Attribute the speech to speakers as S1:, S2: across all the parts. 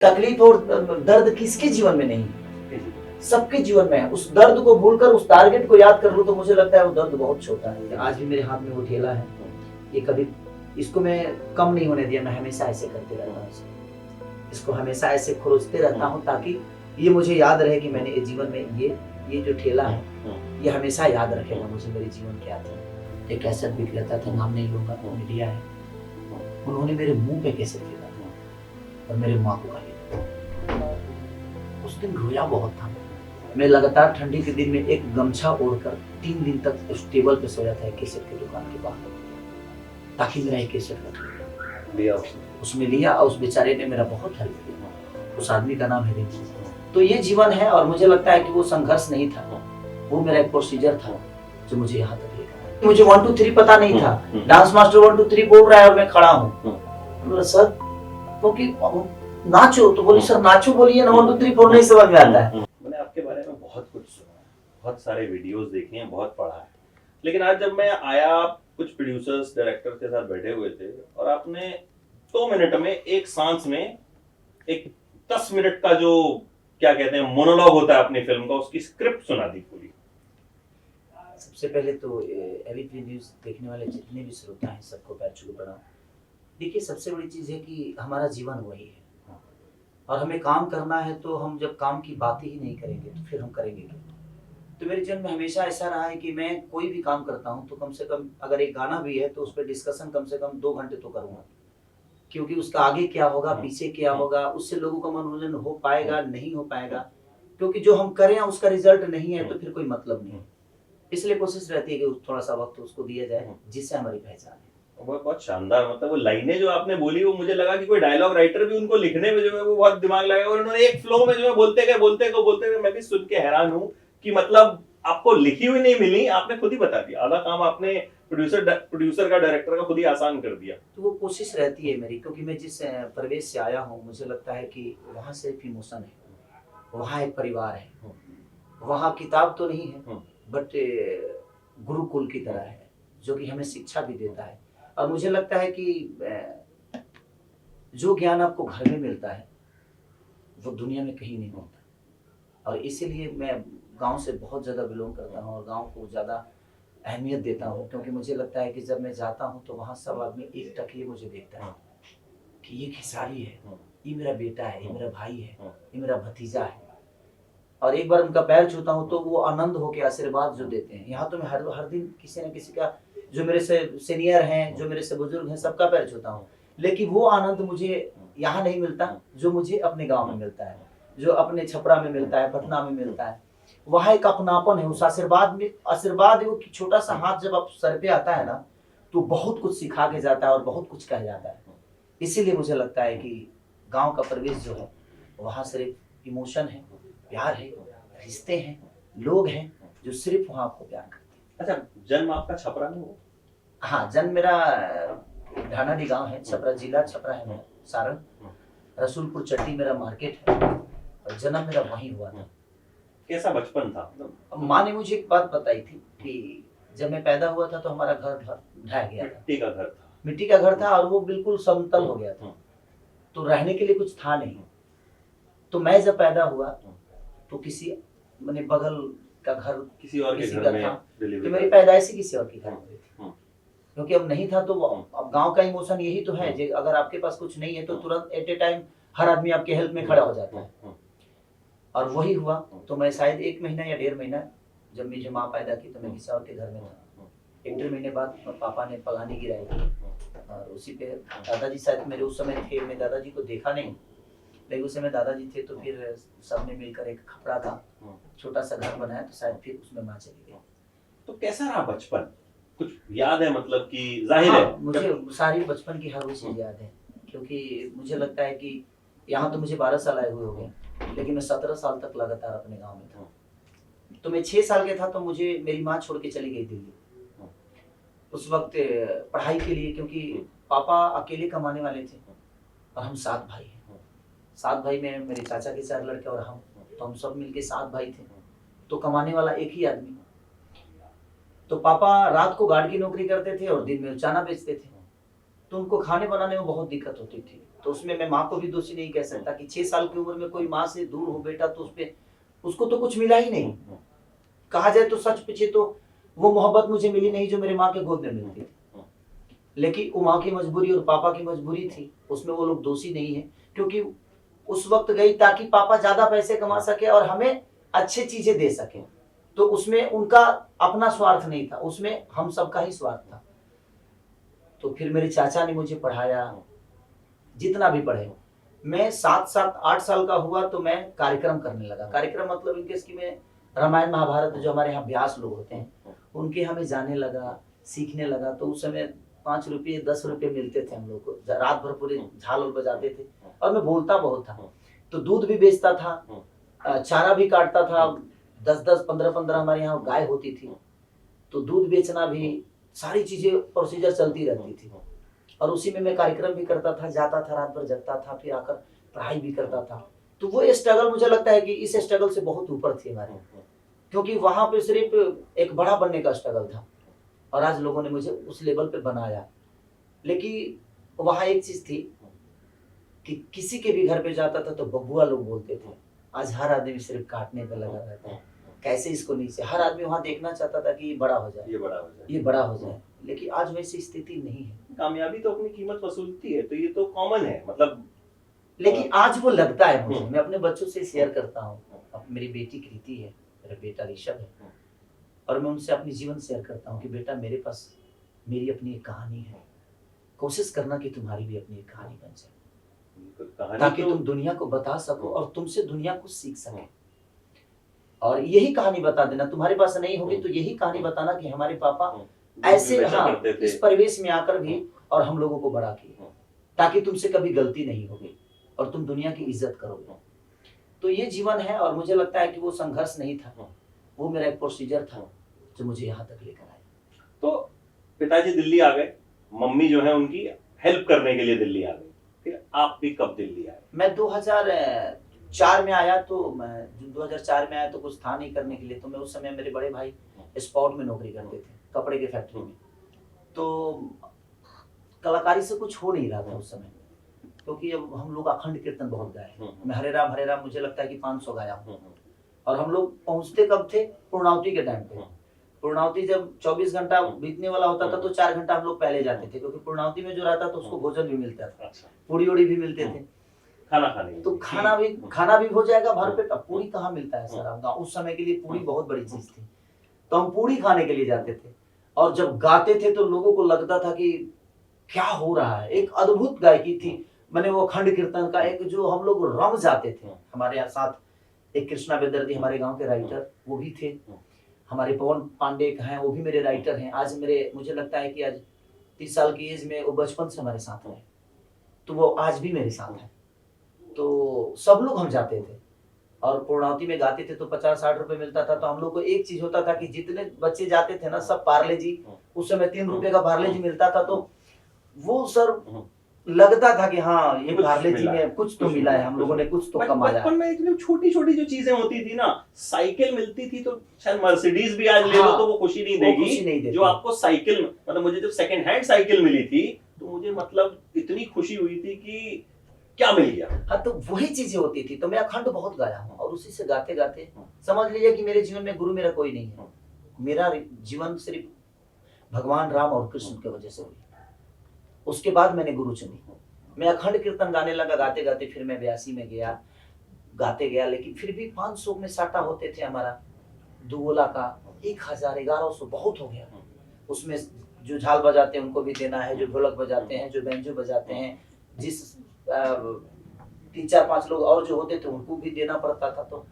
S1: तकलीफ और दर्द किसके जीवन में नहीं है? सबके जीवन में है। उस दर्द को भूलकर उस टारगेट को याद कर लूं तो मुझे लगता है वो दर्द बहुत छोटा है। आज भी मेरे हाथ में वो ठेला है, ये कभी इसको मैं कम नहीं होने दिया। मैं हमेशा ऐसे करते रहता हूँ, इसको हमेशा ऐसे खोजते रहता हूँ ताकि ये मुझे याद रहे कि मैंने ये जीवन में ये जो ठेला है ये हमेशा याद रखेगा मुझे मेरे जीवन क्या था। एक कैसेट विक्रेता था, नाम नहीं लूंगा, मीडिया है, उन्होंने मेरे मुंह पे कैसे फेंका था और मेरे माँ को गाली दी। उस दिन रोया बहुत था। मैं लगातार ठंडी के दिन में एक गमछा ओढ़कर 3 दिन तक उस टेबल पे सोया था केसर की दुकान के बाहर, ताकि मेरा एक केसर रख लिया उसने लिया और उस बेचारे ने मेरा बहुत हेल्प किया। उस आदमी का नाम है रिंकू। तो ये जीवन है और मुझे लगता है कि वो संघर्ष नहीं था, वो मेरा एक प्रोसीजर था जो मुझे यहाँ तक लेकर। मुझे 1 2 3 पता नहीं था, डांस मास्टर 1 2 3 बोल रहा है और मैं खड़ा हूँ। सर क्योंकि नाचो तो बोली, सर नाचो बोलिए ना, 1 2 3 4 नहीं समझ में आता है।
S2: मैंने आपके बारे में बहुत कुछ सुना है, बहुत सारे वीडियोस देखे हैं, बहुत पढ़ा है, लेकिन आज जब मैं आया, कुछ प्रोड्यूसर्स डायरेक्टर के साथ बैठे हुए थे और आपने 2 मिनट में एक सांस में एक 10 मिनट का जो क्या कहते हैं मोनोलॉग होता है अपनी फिल्म का, उसकी स्क्रिप्ट सुना दी पूरी।
S1: सबसे पहले तो एबीपी न्यूज देखने वाले जितने भी श्रोता हैं सबको पैर छू के प्रणाम। देखिए, सबसे बड़ी चीज है कि हमारा जीवन वही है और हमें काम करना है, तो हम जब काम की बात ही नहीं करेंगे तो फिर हम करेंगे क्या? तो मेरे जीवन में हमेशा ऐसा रहा है कि मैं कोई भी काम करता हूँ तो कम से कम अगर एक गाना भी है तो उस पर डिस्कशन कम से कम 2 घंटे तो करूंगा, क्योंकि उसका आगे क्या होगा, पीछे क्या होगा, उससे लोगों का मनोरंजन हो पाएगा नहीं हो पाएगा, क्योंकि जो हम करें उसका रिजल्ट नहीं है तो फिर कोई मतलब नहीं। इसलिए कोशिश रहती है कि थोड़ा सा वक्त उसको दिया जाए जिससे हमारी पहचान है।
S2: बहुत शानदार, मतलब वो लाइनें जो आपने बोली वो मुझे लगा कि कोई डायलॉग राइटर भी उनको लिखने में जो है वो बहुत दिमाग लगाया और उन्होंने एक फ्लो में जो है बोलते गए मैं भी सुन के हैरान हूँ कि मतलब आपको लिखी हुई नहीं मिली, आपने खुद ही बता दिया। आधा काम आपने प्रोड्यूसर का, डायरेक्टर का खुद ही आसान कर दिया।
S1: तो वो कोशिश रहती है मेरी, क्योंकि मैं जिस परिवेश से आया हूँ मुझे लगता है कि वहाँ सिर्फ इमोशन है, वहाँ एक परिवार है, वहाँ किताब तो नहीं है बट गुरुकुल की तरह है जो कि हमें शिक्षा भी देता है। और मुझे लगता है कि जो ज्ञान आपको घर में मिलता है वो दुनिया में कहीं नहीं मिलता। और इसीलिए मैं गांव से बहुत ज़्यादा बिलोंग करता हूँ और गांव को ज़्यादा अहमियत देता हूँ, क्योंकि मुझे लगता है कि जब मैं जाता हूँ तो वहाँ सब आदमी एक टकले मुझे देखता है कि ये खेसारी है, ये मेरा बेटा है, ये मेरा भाई है, ये मेरा भतीजा है। और एक बार उनका पैर छूता हूँ तो वो आनंद होकर आशीर्वाद जो देते हैं। यहाँ तो मैं हर दिन किसी न किसी का, जो मेरे से सीनियर हैं, जो मेरे से बुजुर्ग हैं, सबका पैर छूता हूँ, लेकिन वो आनंद मुझे यहाँ नहीं मिलता जो मुझे अपने गांव में मिलता है, जो अपने छपरा में मिलता है, पटना में मिलता है। वहाँ एक अपनापन है, उस आशीर्वाद में। आशीर्वाद वो छोटा सा हाथ जब आप सर पे आता है ना तो बहुत कुछ सिखा के जाता है और बहुत कुछ कह जाता है। इसीलिए मुझे लगता है कि गांव का परिवेश जो है वहाँ सिर्फ इमोशन है, प्यार है, रिश्ते हैं, लोग हैं जो सिर्फ वहाँ आपको प्यार करते हैं।
S2: अच्छा, जन्म आपका छपरा में हुआ?
S1: हाँ, जन्म मेरा ढानाडी गांव है, छपरा जिला, छपरा है मेरा, सारण, रसूलपुर चट्टी मेरा मार्केट है और जन्म मेरा वहीं हुआ था।
S2: कैसा बचपन था?
S1: माँ ने मुझे एक बात बताई थी कि जब मैं पैदा हुआ था तो हमारा घर ढह गया था।
S2: मिट्टी का घर था?
S1: मिट्टी का घर था और वो बिल्कुल समतल हो गया था, तो रहने के लिए कुछ था नहीं। तो मैं जब पैदा हुआ तो किसी मैंने बगल का घर
S2: किसी और के घर में,
S1: तो मेरी पैदाइश ही किसी और के घर में हुई थी, क्योंकि अब नहीं था। तो अब गांव का इमोशन यही तो है, अगर आपके पास कुछ नहीं है तो तुरंत एट ए टाइम हर आदमी आपके हेल्प में खड़ा हो जाता है, और वही हुआ। तो मैं शायद 1 महीना या 1.5 महीना जब मुझे माँ पैदा की तो मैं किसी और के घर में था। 1-1.5 महीने बाद पापा ने पलानी गिराई और उसी पे दादाजी शायद मेरे उस समय थे, मैं दादाजी को देखा नहीं, लेकिन उस समय दादाजी थे। तो फिर सबने मिलकर एक खपड़ा था, छोटा सा घर बनाया, तो शायद फिर उसमें माँ चली गई।
S2: तो कैसा रहा बचपन? कुछ याद है? मतलब कि जाहिर है
S1: मुझे सारी बचपन की हर वो चीज याद है, क्योंकि मुझे लगता है कि यहाँ तो मुझे 12 साल आए हुए हो गए, लेकिन मैं 17 साल तक लगातार अपने गांव में था। तो मैं 6 साल के था तो मुझे मेरी माँ छोड़ के चली गई दिल्ली, उस वक्त पढ़ाई के लिए, क्योंकि पापा अकेले कमाने वाले थे और हम 7 भाई हैं। 7 भाई में मेरे चाचा के 4 लड़के और हम, तो हम सब मिलके 7 भाई थे, तो कमाने वाला एक ही आदमी। तो पापा रात को गार्ड की नौकरी करते थे और दिन में चाना बेचते थे, तो उनको खाने बनाने में बहुत दिक्कत होती थी। तो उसमें मैं माँ को भी दोषी नहीं कह सकता कि 6 साल की उम्र में कोई माँ से दूर हो बेटा तो उसको तो कुछ मिला ही नहीं। कहा जाए तो सच पूछे तो वो मोहब्बत मुझे मिली नहीं जो मेरे माँ के गोद में मिलती थी। लेकिन वो माँ की मजबूरी और पापा की मजबूरी थी, उसमें वो लोग दोषी नहीं है, क्योंकि उस वक्त गई ताकि पापा ज्यादा पैसे कमा सके और हमें अच्छी चीजें दे सके। तो उसमें उनका अपना स्वार्थ नहीं था, उसमें हम सबका ही स्वार्थ था। तो फिर मेरे चाचा ने मुझे पढ़ाया, जितना भी पढ़े। मैं 7-8 साल का हुआ तो मैं कार्यक्रम करने लगा। कार्यक्रम मतलब इनके कि मैं रामायण महाभारत जो हमारे यहाँ व्यास लोग होते हैं उनके हमें जाने लगा, सीखने लगा। तो उस समय 5 रुपये 10 रुपये मिलते थे हम लोग को, रात भर पूरे झाल उल बजाते थे। और मैं बोलता बहुत था, तो दूध भी बेचता था, चारा भी काटता था। 10-10 15-15 हमारे यहाँ गाय होती थी, तो दूध बेचना भी, सारी चीजें प्रोसीजर चलती रहती थी। और उसी में मैं कार्यक्रम भी करता था, जाता था, रात भर जगता था, फिर आकर पढ़ाई भी करता था। तो वो स्ट्रगल मुझे लगता है कि इस स्ट्रगल से बहुत ऊपर थी हमारे, क्योंकि वहां पे सिर्फ एक बड़ा बनने का स्ट्रगल था और आज लोगों ने मुझे उस लेवल पे बनाया। लेकिन वहां एक चीज थी कि किसी के भी घर पे जाता था तो बबुआ लोग बोलते थे। आज हर आदमी सिर्फ काटने पे लगा रहता है, कैसे इसको नीचे, हर आदमी वहां देखना चाहता था कि ये बड़ा हो जाए,
S2: ये बड़ा हो जाए,
S1: ये बड़ा हो जाए। लेकिन आज वैसी स्थिति नहीं है।
S2: कामयाबी तो अपनी कीमत वसूलती है, तो ये तो कॉमन है, मतलब।
S1: लेकिन आज वो लगता है मुझे, मैं अपने बच्चों से शेयर करता हूँ। अब मेरी बेटी कृति है, मेरा बेटा ऋषभ है, और मैं उनसे अपनी जीवन शेयर करता हूँ कि बेटा मेरे पास मेरी अपनी एक कहानी है, कोशिश करना कि तुम्हारी भी अपनी एक कहानी बन जाए, ताकि तुम दुनिया को बता सको और तुमसे दुनिया को सीख सके। और यही कहानी बता देना, तुम्हारे पास नहीं होगी तो यही कहानी बताना कि हमारे पापा ऐसे, हाँ, इस परिवेश में आकर भी और हम लोगों को बड़ा किए, ताकि तुमसे कभी गलती नहीं होगी और तुम दुनिया की इज्जत करोगे। तो ये जीवन है, और मुझे लगता है कि वो संघर्ष नहीं था, वो मेरा एक प्रोसीजर था जो मुझे यहाँ तक लेकर आया।
S2: तो पिताजी दिल्ली आ गए, मम्मी जो है उनकी हेल्प करने के लिए दिल्ली आ गई, फिर आप भी कब दिल्ली आए?
S1: मैं 2004 में आया, तो मैं 2004 में आया तो कुछ था नहीं करने के लिए। तो मैं उस समय, मेरे बड़े भाई स्पोर्ट में नौकरी करते थे, कपड़े के फैक्ट्री में। तो कलाकारी से कुछ हो नहीं रहा था उस समय, क्योंकि अब हम लोग अखंड कीर्तन बहुत गाए। मैं हरे राम मुझे लगता है कि 500 गाया हूँ। और हम लोग पहुंचते कब थे? पूर्णावती के टाइम पे। पूर्णावती जब 24 घंटा बीतने वाला होता था तो 4 घंटा हम लोग पहले जाते थे, क्योंकि पूर्णावती में जो रहता था उसको भोजन भी मिलता था, पूरी उड़ी भी मिलते थे,
S2: खाना खाने,
S1: तो खाना भी हो जाएगा भरपेट। अब पूरी कहाँ मिलता है सर, उस समय के लिए पूरी बहुत बड़ी चीज थी, तो हम पूरी खाने के लिए जाते थे। और जब गाते थे तो लोगों को लगता था कि क्या हो रहा है, एक अद्भुत गायकी थी। मैंने वो अखंड कीर्तन का एक, जो हम लोग रम जाते थे। हमारे यहाँ साथ एक कृष्णा बेदर्दी हमारे गांव के राइटर, वो भी थे। हमारे पवन पांडे हैं, वो भी मेरे राइटर हैं। आज मुझे लगता है कि आज 30 साल की एज में वो बचपन से हमारे साथ रहे, तो वो आज भी मेरे साथ है। तो सब लोग हम जाते थे और पूर्णावती में गाते थे तो 50-60 रुपए मिलता था। तो हम लोग को एक चीज होता था कि जितने बच्चे जाते थे ना, सब पार्ले जी, उस समय 3 रुपए का पार्ले जी मिलता था, तो वो सर लगता था कि हाँ, ये पार्ले जी में कुछ तो मिला है, हम लोगों ने कुछ तो कमाया।
S2: बचपन में इतनी छोटी छोटी जो चीजें होती थी ना, साइकिल मिलती थी तो शायद मर्सिडीज भी आज ले लो तो वो खुशी नहीं देगी जो आपको साइकिल, मतलब मुझे जब सेकंड हैंड साइकिल मिली थी तो मुझे मतलब इतनी खुशी हुई थी कि क्या मिल गया।
S1: हाँ, तो वही चीजें होती थी। तो मैं अखंड बहुत गाया हूँ, और उसी से गाते गाते समझ लीजिए कि मेरे जीवन में गुरु मेरा कोई नहीं है। मेरा जीवन सिर्फ भगवान राम और कृष्ण की वजह से हुई। उसके बाद मैंने गुरु चुनी। मैं अखंड कीर्तन गाने लगा, गाते गाते फिर मैं 82 में गया, गाते गया। लेकिन फिर भी 500 में साटा होते थे हमारा, दुगोला का 1000 1100 बहुत हो गया। उसमें जो झाल बजाते हैं उनको भी देना है, जो ढोलक बजाते हैं, जो बैंजो बजाते हैं, जिस 3-4-5 लोग और जो होते थे उनको भी देना पड़ता था। तो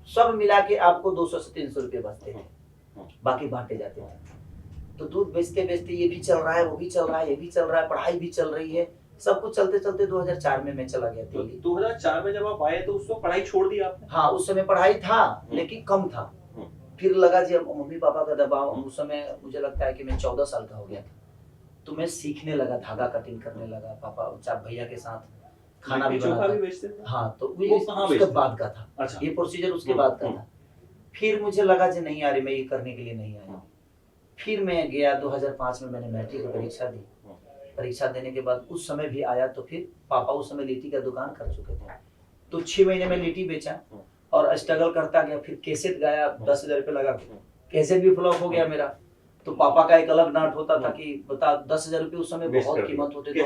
S1: सब मिला के आपको 200 से 300 रुपये बचते थे, बाकी बांटे जाते थे। तो दूध बेचते बेचते ये भी चल रहा है, वो भी चल रहा है, ये भी चल रहा है, पढ़ाई भी चल रही है, सब कुछ चलते चलते 2004 में मैं चला गया
S2: तो
S1: दिल्ली।
S2: 2004 में जब आप आए तो उस वक्त पढ़ाई छोड़ दी आपने?
S1: हाँ, उस समय पढ़ाई था लेकिन कम था। फिर लगा जी अब मम्मी पापा का दबाव। उस समय मुझे लगता है कि मैं 14 साल का हो गया था, तो मैं सीखने लगा, धागा कटिंग करने लगा। पापा 4 भैया के साथ खाना भी बनाता। हाँ, तो उसके बाद का था। अच्छा। ये प्रोसीजर उसके बाद का था। फिर मुझे लगा जी नहीं यार, मैं ये करने के लिए नहीं आया। फिर मैं गया 2005 में, मैंने मैट्रिक की परीक्षा दी परीक्षा देने के बाद उस समय भी आया तो फिर पापा उस समय लिट्टी का दुकान कर चुके थे, तो 6 महीने में लिट्टी बेचा और स्ट्रगल करता गया। फिर कैसेट गाया 10,000 रुपये लगा के, कैसेट भी फ्लॉप हो गया मेरा। तो पापा का एक अलग डांट होता था कि बता 10,000 रुपये उस समय बहुत कीमत होते थे।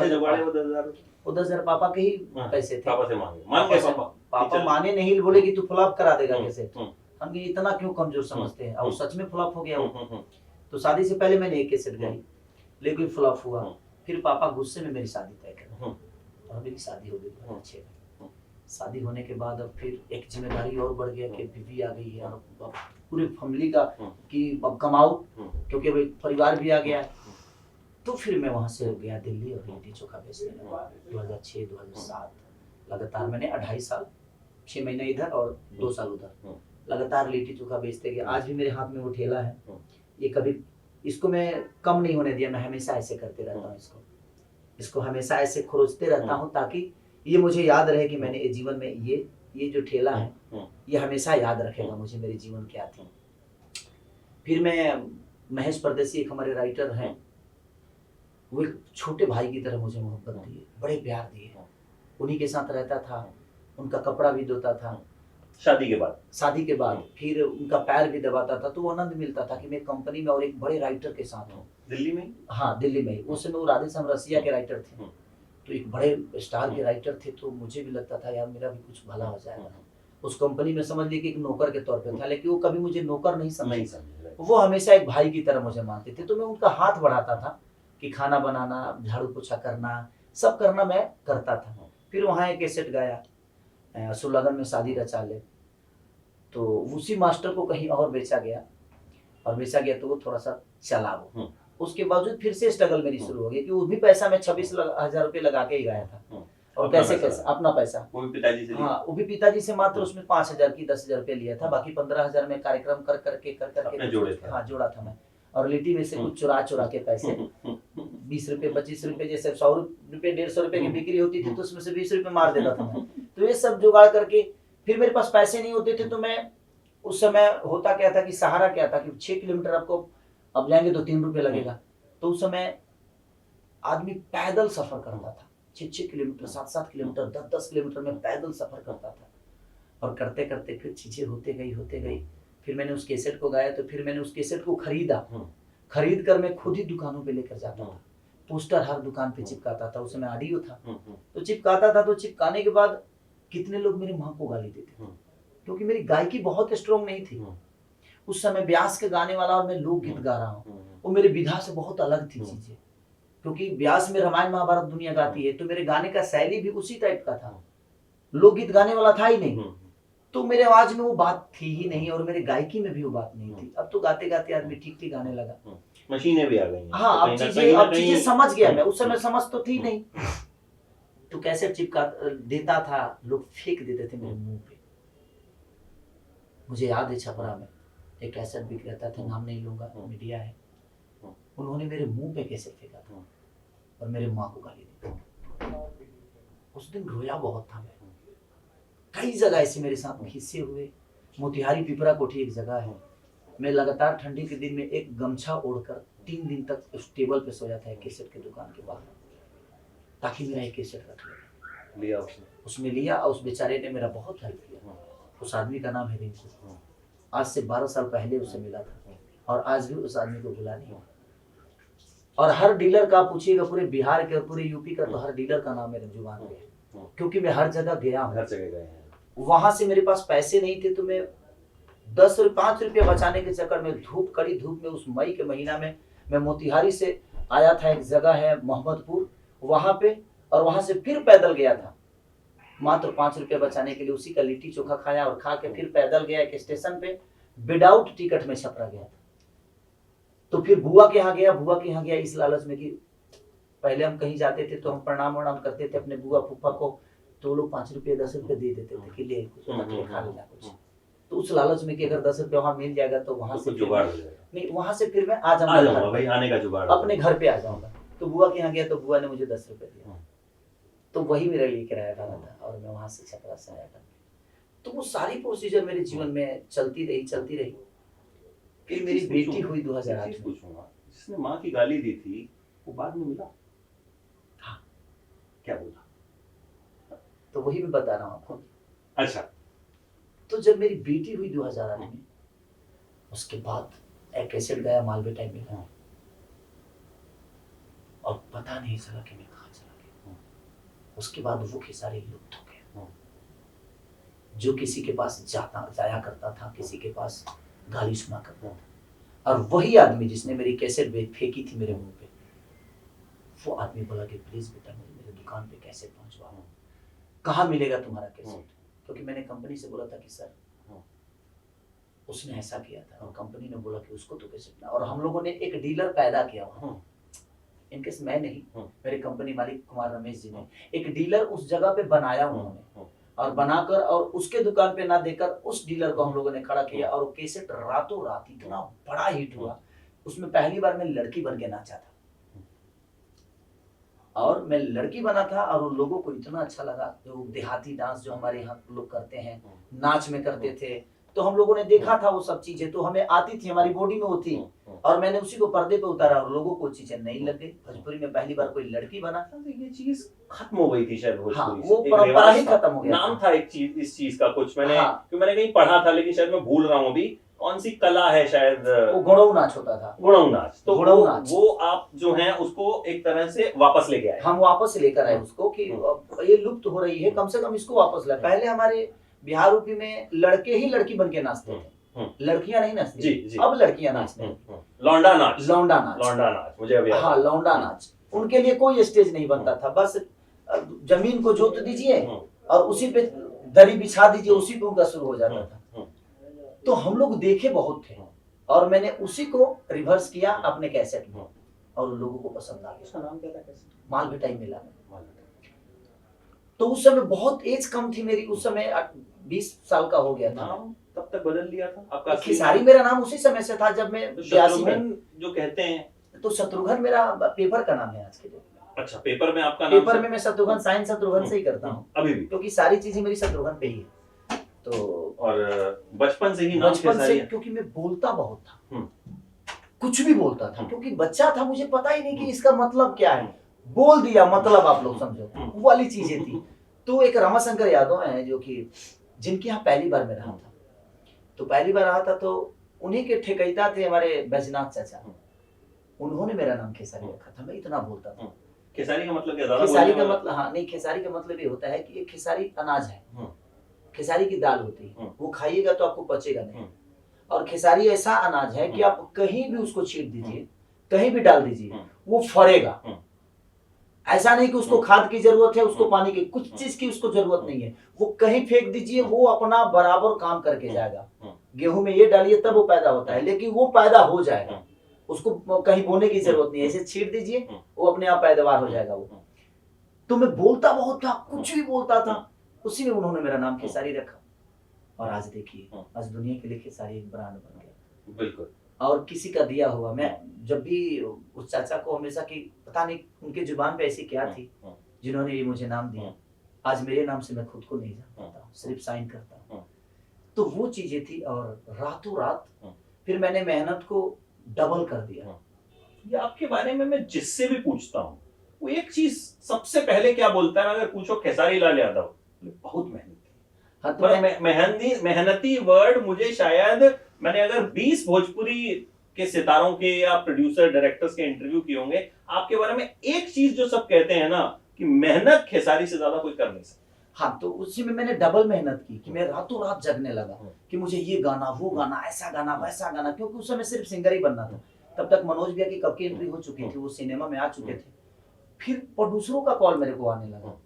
S1: वो 10,000 पापा के ही पैसे थे।
S2: पापा से मांगे
S1: पापा माने नहीं, बोले कि तू फ्लॉप करा देगा कैसेट। हम इतना क्यों कमजोर समझते हैं, और सच में फ्लॉप हो गया वो। तो शादी से पहले मैंने एक कैसेट गाई, लेकिन फ्लॉप हुआ। फिर पापा गुस्से में मेरी शादी तय कर, और मेरी शादी हो गई बहुत अच्छे में। शादी होने के बाद अब फिर एक जिम्मेदारी और बढ़ गया कि बीवी आ गई है, और पूरी फैमिली का कि अब कमाओ, क्योंकि अब परिवार भी आ गया। तो फिर मैं वहां से गया दिल्ली और लिट्टी चोखा बेचने लगा। 2006-2007 लगातार मैंने 2.5 साल, 6 महीने इधर और 2 साल उधर लगातार लिट्टी चोखा बेचते गए। आज भी मेरे हाथ में वो ठेला है, ये कभी इसको मैं कम नहीं होने दिया। मैं हमेशा ऐसे करते रहता हूँ, इसको हमेशा ऐसे खोजते रहता हूँ, ताकि ये मुझे याद रहे कि मैंने जीवन में ये जो ठेला है ये हमेशा याद रखेगा मुझे, मेरे जीवन क्या थी। फिर मैं महेश परदेसी एक हमारे राइटर हैं, वो एक छोटे भाई की तरह मुझे मोहब्बत दिए, बड़े प्यार दिए। उन्हीं के साथ रहता था, उनका कपड़ा भी धोता था शादी के बाद फिर उनका पैर भी दबाता था। तो वो आनंद मिलता था कि मैं कंपनी में और एक बड़े राइटर के साथ हूँ।
S2: दिल्ली में?
S1: हाँ, दिल्ली में। उस समय वो राधेश्याम रसिया के राइटर थे, तो एक बड़े स्टार के राइटर थे। तो मुझे भी लगता था यार मेरा भी कुछ भला हो जाएगा। उस कंपनी में समझ ली कि एक नौकर के तौर पे था, लेकिन वो कभी मुझे नौकर नहीं समझे, वो हमेशा एक भाई की तरह मुझे मानते थे। तो मैं उनका हाथ बढ़ाता था कि खाना बनाना, झाड़ू पोछा करना, सब करना मैं करता था। फिर वहाँ एक कैसेट गाया, सुलगन में शादी रचा ले, तो उसी मास्टर को कहीं और बेचा गया तो वो थोड़ा सा चला वो। उसके बावजूद फिर से स्ट्रगल मेरी शुरू हो गई कि वो भी पैसा मैं 26,000 रुपये लगा के ही गाया था। और कैसे अपना पैसा, वो भी पिताजी से। हाँ, वो भी पिताजी से। मात्र उसमें 5,000 की 10,000 रुपये लिया था, बाकी 15,000 में कार्यक्रम कर करके जोड़ा था मैं। और लिट्टी में से कुछ चुरा के पैसे 20 रुपए 25 रुपए, जैसे 100 रुपए 150 रुपए की बिक्री होती थी, तो उसमें से 20 रुपए मार देता था मैं। तो ये सब जुगाड़ करके, फिर मेरे पास पैसे नहीं होते थे, तो मैं उस समय होता क्या था कि सहारा क्या था कि 6 किलोमीटर आपको अब जाएंगे तो 3 रुपए लगेगा। तो उस समय आदमी पैदल सफर करता था, 6 किलोमीटर 7 किलोमीटर 10 किलोमीटर में पैदल सफर करता था। और करते करते फिर चीजें होते गई। फिर मैंने उस कैसेट को गाया, तो फिर मैंने उस कैसेट को खरीद कर मैं खुद ही दुकानों पे लेकर जाता था। पोस्टर हर दुकान पे चिपकाता था, उस समय ऑडियो था, तो चिपकाता था। तो चिपकाने के बाद कितने लोग मेरी माँ को गाली देते थे, क्योंकि मेरी गायकी बहुत स्ट्रॉन्ग नहीं थी। उस समय व्यास के गाने वाला और मैं लोकगीत गा रहा हूँ, वो मेरी विधा से बहुत अलग थी चीजें, क्योंकि व्यास में रामायण महाभारत दुनिया गाती है, तो मेरे गाने का शैली भी उसी टाइप का था, लोकगीत गाने वाला था ही नहीं। तो मेरे आवाज में वो बात थी ही नहीं, और मेरे गायकी में भी वो बात नहीं थी। अब तो गाते गाते आदमी ठीक ठीक गाने लगा, मशीनें भी आ गई। हाँ, अब चीजें समझ गया मैं, उस समय समझ तो थी नहीं। तो कैसे चिपका देता था, लोग फेंक देते थे मेरे मुंह पे। मुझे याद है छपरा में एक कैसेट बिक रहता था, नाम नहीं लूंगा, मीडिया है, उन्होंने मेरे मुंह पे कैसेट फेंका था और मेरे माँ को गाली दी। उस दिन रोया बहुत था मैं। कई जगह ऐसे मेरे साथ किस्से हुए। मोतिहारी पिपरा कोठी एक जगह है, मैं लगातार ठंडी के दिन में एक गमछा ओढ़कर 3 दिन तक उस टेबल पे सोया था, एक कैसेट के दुकान के बाहर, ताकि मेरा एक कैसेट रख लिया उसने लिया। और उस बेचारे ने मेरा बहुत हेल्प किया। उस आदमी का नाम है रिंकू। आज से 12 साल पहले उससे मिला था, और आज भी उस आदमी को भुला नहीं। और हर डीलर का पूछिएगा, पूरे बिहार के और पूरे यूपी का, तो हर डीलर का नाम मेरे जुबान पे है, क्योंकि मैं हर जगह गया हूँ। वहां से मेरे पास पैसे नहीं थे, तो मैं 5 रुपये बचाने के चक्कर में कड़ी धूप में उस मई के महीना में मैं मोतिहारी से आया था, एक जगह है मोहम्मदपुर, वहां पे, और वहां से फिर पैदल गया था मात्र 5 रुपये बचाने के लिए। उसी का लिट्टी चोखा खाया और खा के फिर पैदल गया एक स्टेशन पे, विदाउट टिकट में छपरा गया था। तो फिर बुआ के यहाँ गया इस लालच में कि पहले हम कहीं जाते थे तो हम प्रणाम करते थे अपने बुआ फूफा को, तो लोग 5 रुपये 10 रुपये दे देते थे कि ले कुछ खा लेना कुछ। तो उस लालच में कि अगर 10 रुपये वहां मिल जाएगा तो वहां से जुगाड़ हो जाएगा, नहीं वहां से फिर मैं आ जाऊंगा भाई, आने का जुगाड़, अपने घर पे आ जाऊंगा। तो बुआ के यहाँ गया, तो बुआ ने मुझे 10 रुपये दिया, तो वही मेरे लिए किराया डाला था, और मैं वहां से छपरा से आया था। तो वो सारी प्रोसीजर मेरे जीवन में चलती रही। फिर मेरी बेटी हुई 2008 में।
S2: जिसने माँ की गाली दी थी वो बाद में मिला? क्या बोला?
S1: तो वही मैं बता रहा हूँ आपको।
S2: अच्छा।
S1: तो जब मेरी बेटी हुई 2008 में, उसके बाद एक कैसेट गया मालवे टाइम में, और पता नहीं चला कि मैं कहाँ चला गया। उसके बाद वो खेसारी लुप्त हो गया। जो किसी के पास जाया करता था, किसी के पास गाली सुना करता था, और वही आदमी जिसने मेरी कैसेट फेंकी थी मेरे मुंह पे, वो आदमी बोला कि प्लीज बेटा मेरे दुकान पे कैसेट पहुंचवाओ, कहाँ मिलेगा तुम्हारा कैसेट? क्योंकि मैंने कंपनी से बोला था कि सर उसने ऐसा किया था, और कंपनी ने बोला कि उसको तो कैसेट ना, और हम लोगों ने एक डीलर पैदा किया वहाँ। इनकेस मैं नहीं, मेरे कंपनी मालिक कुमार रमेश जी ने एक डीलर उस जगह पे बनाया उन्होंने, और बनाकर और उसके दुकान पे ना देकर उस डीलर को हम लोगों ने खड़ा किया, और वो कैसेट रातों रात इतना बड़ा हिट हुआ। उसमें पहली बार मैं लड़की बन के नाचा था, और मैं लड़की बना था, और उन लोगों को इतना अच्छा लगा। जो देहाती डांस जो हमारे यहाँ लोग करते हैं, नाच में करते थे, तो हम लोगों ने देखा था वो सब चीजें, तो हमें आती थी, हमारी बॉडी में होती, और मैंने उसी को पर्दे पे उतारा, और लोगों को चीजें नहीं लग गई। भोजपुरी में पहली बार कोई लड़की बना,
S2: तो ये चीज खत्म हो गई थी शायद भोजपुरी
S1: हाँ,
S2: से।
S1: वो
S2: एक
S1: परंपरा
S2: रिवाज
S1: ही
S2: था।
S1: खत्म हो गया
S2: नाम
S1: था।
S2: था एक चीज, इस चीज का कुछ मैंने
S1: हाँ।
S2: मैंने कहीं पढ़ा था, लेकिन शायद मैं भूल रहा हूँ अभी। कौन सी कला है शायद,
S1: वो गुड़ऊ नाच होता था।
S2: गुड़ऊ नाच। तो
S1: गुड़ऊ नाच।
S2: वो आप जो है उसको एक तरह से वापस लेके आए।
S1: हम वापस लेकर आए उसको, कि ये लुप्त हो रही है, कम से कम इसको वापस लाए। पहले हमारे बिहार यूपी में लड़के ही लड़की बन के नाचते थे, लड़कियां नहीं नाचती।
S2: जी।
S1: अब लड़कियां नाचते हैं।
S2: लौंडा नाच।
S1: लौंडा नाच।
S2: लौंडा नाच मुझे अभी याद
S1: हाँ,
S2: आया।
S1: लौंडा नाच। उनके लिए कोई स्टेज नहीं बनता था, बस जमीन को जोत दीजिए और उसी पे दरी बिछा दीजिए, उसी पे उनका शुरू हो जाता था। तो हम लोग देखे बहुत थे, और मैंने उसी को रिवर्स किया अपने कैसेट में, और उन लोगों को पसंद आ गया।
S2: उसका नाम क्या था कैसेट?
S1: मालभेटाई मेला में। तो उस समय बहुत एज कम थी मेरी, उस समय 20 साल का हो गया था।
S2: नाम तब तक बदल लिया था आपका?
S1: खेसारी मेरा नाम उसी समय से था जब मैं 82 में।
S2: जो कहते हैं
S1: तो शत्रुघ्न मेरा पेपर का नाम है आज के डेट में।
S2: अच्छा, पेपर में आपका नाम?
S1: पेपर में मैं शत्रुघ्न, साइन शत्रुघ्न से ही करता हूँ
S2: अभी भी,
S1: क्योंकि सारी चीजें मेरी शत्रुघ्न पे ही है। तो
S2: और बचपन से ही नाम
S1: बचपन
S2: खेसारी
S1: से,
S2: है?
S1: क्योंकि मैं बोलता बहुत था, कुछ भी बोलता था, क्योंकि बच्चा था, मुझे पता ही नहीं कि इसका मतलब क्या है, बोल दिया मतलब, आप लोग समझो, वो वाली चीजें थी। तो एक रमाशंकर यादव है जो कि जिनके यहाँ पहली बार मैं रहा था, तो पहली बार रहा था, तो उन्हीं के ठेकैता थे हमारे बैजनाथ चाचा, उन्होंने मेरा नाम खेसारी रखा था। मैं इतना बोलता था।
S2: खेसारी का मतलब क्या? ज्यादा
S1: खेसारी
S2: बोलने
S1: का
S2: वाला?
S1: मतलब, हाँ नहीं, खेसारी का मतलब ये होता है कि ये खेसारी अनाज है, खेसारी की दाल होती है, वो खाइएगा तो आपको पचेगा नहीं। और खेसारी ऐसा अनाज है कि आप कहीं भी उसको छीट दीजिए, कहीं भी डाल दीजिए, वो फरेगा। ऐसा नहीं कि उसको खाद की जरूरत है, उसको पानी की, कुछ चीज की उसको जरूरत नहीं है। वो कहीं फेंक दीजिए, वो अपना बराबर काम करके जाएगा। गेहूं में ये डालिए तब वो पैदा होता है, लेकिन वो पैदा हो जाएगा, उसको कहीं बोने की जरूरत नहीं है। ऐसे छीट दीजिए, वो अपने आप पैदावार हो जाएगा। वो तो मैं बोलता बहुत था, कुछ भी बोलता था, उसी में उन्होंने मेरा नाम खेसारी रखा। और आज देखिए, आज दुनिया के लिए खेसारी एक ब्रांड बन गया।
S2: बिल्कुल।
S1: और किसी का दिया हुआ, मैं जब भी उस चाचा को हमेशा की, पता नहीं उनके जुबान पे ऐसी क्या थी जिन्होंने ये मुझे नाम दिया। आज मेरे नाम से मैं खुद को नहीं जानता, सिर्फ साइन करता हूँ। तो वो चीजें थी, और रातों रात फिर मैंने मेहनत को डबल कर दिया।
S2: ये आपके बारे में मैं जिससे भी पूछता हूँ, वो एक चीज सबसे पहले क्या बोलता है? अगर पूछो खेसारी लाल यादव, बहुत मेहनती।
S1: हाँ, तो
S2: मेहनती वर्ड मुझे शायद, मैंने अगर 20 भोजपुरी के सितारों के या प्रोड्यूसर डायरेक्टर्स के इंटरव्यू किए होंगे, आपके बारे में एक चीज जो सब कहते हैं ना, कि मेहनत खेसारी से ज्यादा कोई कर नहीं सकता।
S1: हाँ, तो उसी में मैंने डबल मेहनत की, कि मैं रातों रात जगने लगा कि मुझे ये गाना, वो गाना, ऐसा गाना, वैसा गाना, क्योंकि उस समय सिर्फ सिंगर ही बनना था। तब तक मनोज भैया की कब की एंट्री हो चुकी थी, वो सिनेमा में आ चुके थे। फिर प्रोड्यूसरों का कॉल मेरे को आने लगा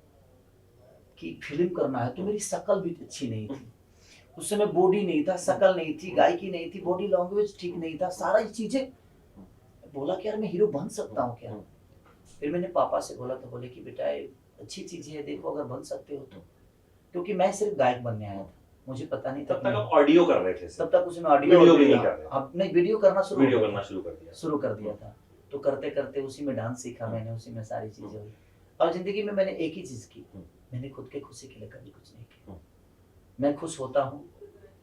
S1: कि फिल्म करना है। तो मेरी शक्ल भी अच्छी नहीं थी उस समय, बॉडी नहीं था, शक्ल नहीं थी, गायकी नहीं थी, बॉडी लैंग्वेज ठीक नहीं था, सारा चीजें। बोला कि यार मैं हीरो बन सकता हूँ क्या? फिर मैंने पापा से बोला, तो बोले कि बेटा अच्छी चीज है, देखो अगर बन सकते हो तो। क्योंकि मैं सिर्फ गायक बनने आया था, मुझे पता नहीं था।
S2: तब तक आप ऑडियो कर रहे थे?
S1: तब तक उसमें ऑडियो
S2: वीडियो भी नहीं कर रहे?
S1: अब नहीं, वीडियो करना शुरू कर दिया था। तो करते करते उसी में डांस सीखा मैंने, उसी में सारी चीजें हुई। और जिंदगी में मैंने एक ही चीज की, मैंने खुद के खुशी के लिए कभी कुछ नहीं किया। मैं खुश होता हूँ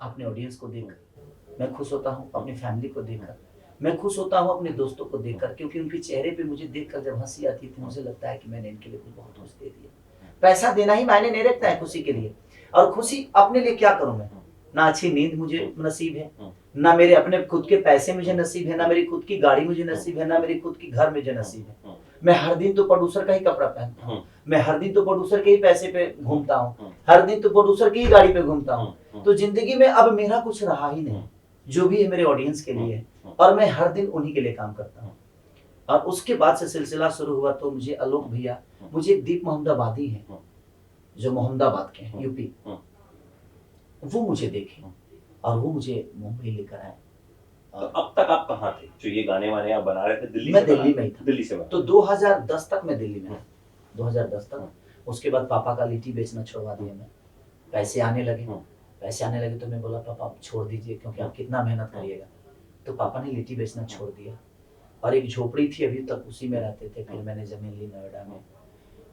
S1: अपने ऑडियंस को देखकर, मैं खुश होता हूँ अपनी फैमिली को देखकर, मैं खुश होता हूँ अपने दोस्तों को देखकर, क्योंकि उनके चेहरे पे मुझे देखकर जब हंसी आती थी, मुझे लगता है कि मैंने इनके लिए कुछ बहुत कुछ दे दिया। पैसा देना ही मायने नहीं रखता है खुशी के लिए, और खुशी अपने लिए क्या करूं मैं? ना अच्छी नींद मुझे नसीब है, ना मेरे अपने खुद के पैसे मुझे नसीब है, ना मेरी खुद की गाड़ी मुझे नसीब है, ना मेरी खुद की घर मुझे नसीब है। मैं हर दिन तो प्रोड्यूसर का ही कपड़ा पहनता हूँ, मैं हर दिन तो प्रोड्यूसर के ही पैसे पे घूमता हूँ, हर दिन तो प्रोड्यूसर की ही गाड़ी पे घूमता हूँ। तो जिंदगी में अब मेरा कुछ रहा ही नहीं, जो भी है मेरे ऑडियंस के लिए है, और मैं हर दिन उन्हीं के लिए काम करता हूँ। और उसके बाद से सिलसिला शुरू हुआ तो मुझे आलोक भैया, मुझे एक दीप मोहम्मदाबादी है जो मोहम्मदाबाद के हैं, यूपी, वो मुझे देखे और वो मुझे मुंबई लेकर आए।
S2: तो अब तक आप कहाँ थे जो ये गाने वाने आप बना रहे थे? दिल्ली
S1: मैं
S2: से
S1: दिल्ली में ही था।
S2: दिल्ली से बना।
S1: तो 2010 तक मैं दिल्ली में था, 2010 तक। उसके बाद पापा का लिट्टी बेचना छोड़वा दिया मैं, पैसे आने लगे, पैसे आने लगे तो मैं बोला पापा आप छोड़ दीजिए, क्योंकि आप कितना मेहनत करिएगा। तो पापा ने लिट्टी बेचना छोड़ दिया, और एक झोपड़ी थी अभी तक, उसी में रहते थे। फिर मैंने जमीन ली नोएडा में,